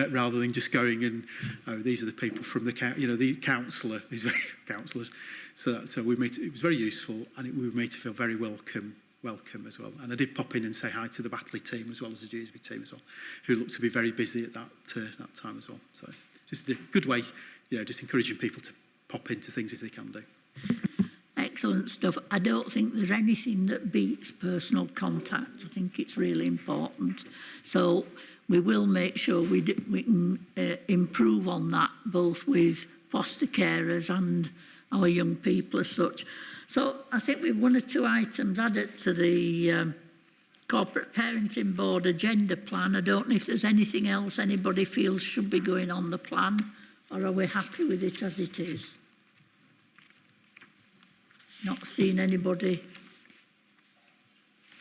rather than just going and, oh, these are the people from the, you know, the councillor, these councillors. So we made it was very useful, and we were made to feel very welcome as well. And I did pop in and say hi to the Batley team as well as the Dewsbury team as well, who looked to be very busy at that time as well. So just a good way, you know, just encouraging people to pop into things if they can do. Excellent stuff. I don't think there's anything that beats personal contact. I think it's really important. So we will make sure we can improve on that, both with foster carers and our young people as such. So I think we've 1 or 2 items added to the Corporate Parenting Board agenda plan. I don't know if there's anything else anybody feels should be going on the plan, or are we happy with it as it is? Not seeing anybody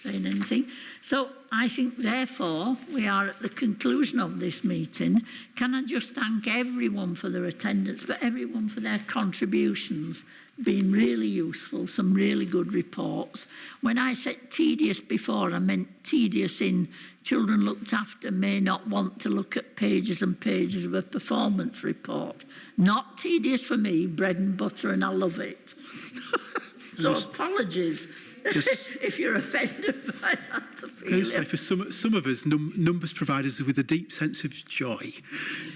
saying anything. So I think, therefore, we are at the conclusion of this meeting. Can I just thank everyone for their attendance, but everyone for their contributions? Been really useful, some really good reports. When I said tedious before, I meant tedious in children looked after may not want to look at pages and pages of a performance report. Not tedious for me, bread and butter, and I love it. So apologies if you're offended by that. Can I say, for some of us, numbers provide us with a deep sense of joy,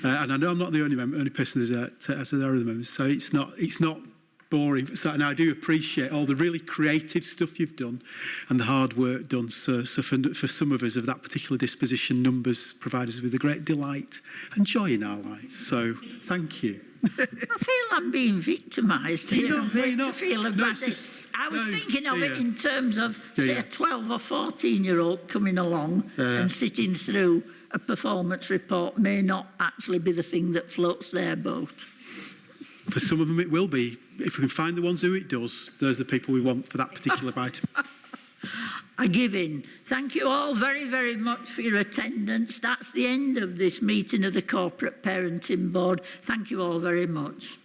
and I know I'm not the only person as there are other members. So it's not boring. So, and I do appreciate all the really creative stuff you've done and the hard work done. So for some of us of that particular disposition, numbers provide us with a great delight and joy in our lives. So thank you. I feel I'm being victimised here. To feel about it. I was thinking of it in terms of, say, a 12 or 14-year-old coming along and sitting through a performance report may not actually be the thing that floats their boat. For some of them it will be. If we can find the ones who it does, those are the people we want for that particular item. I give in. Thank you all very, very much for your attendance. That's the end of this meeting of the Corporate Parenting Board. Thank you all very much.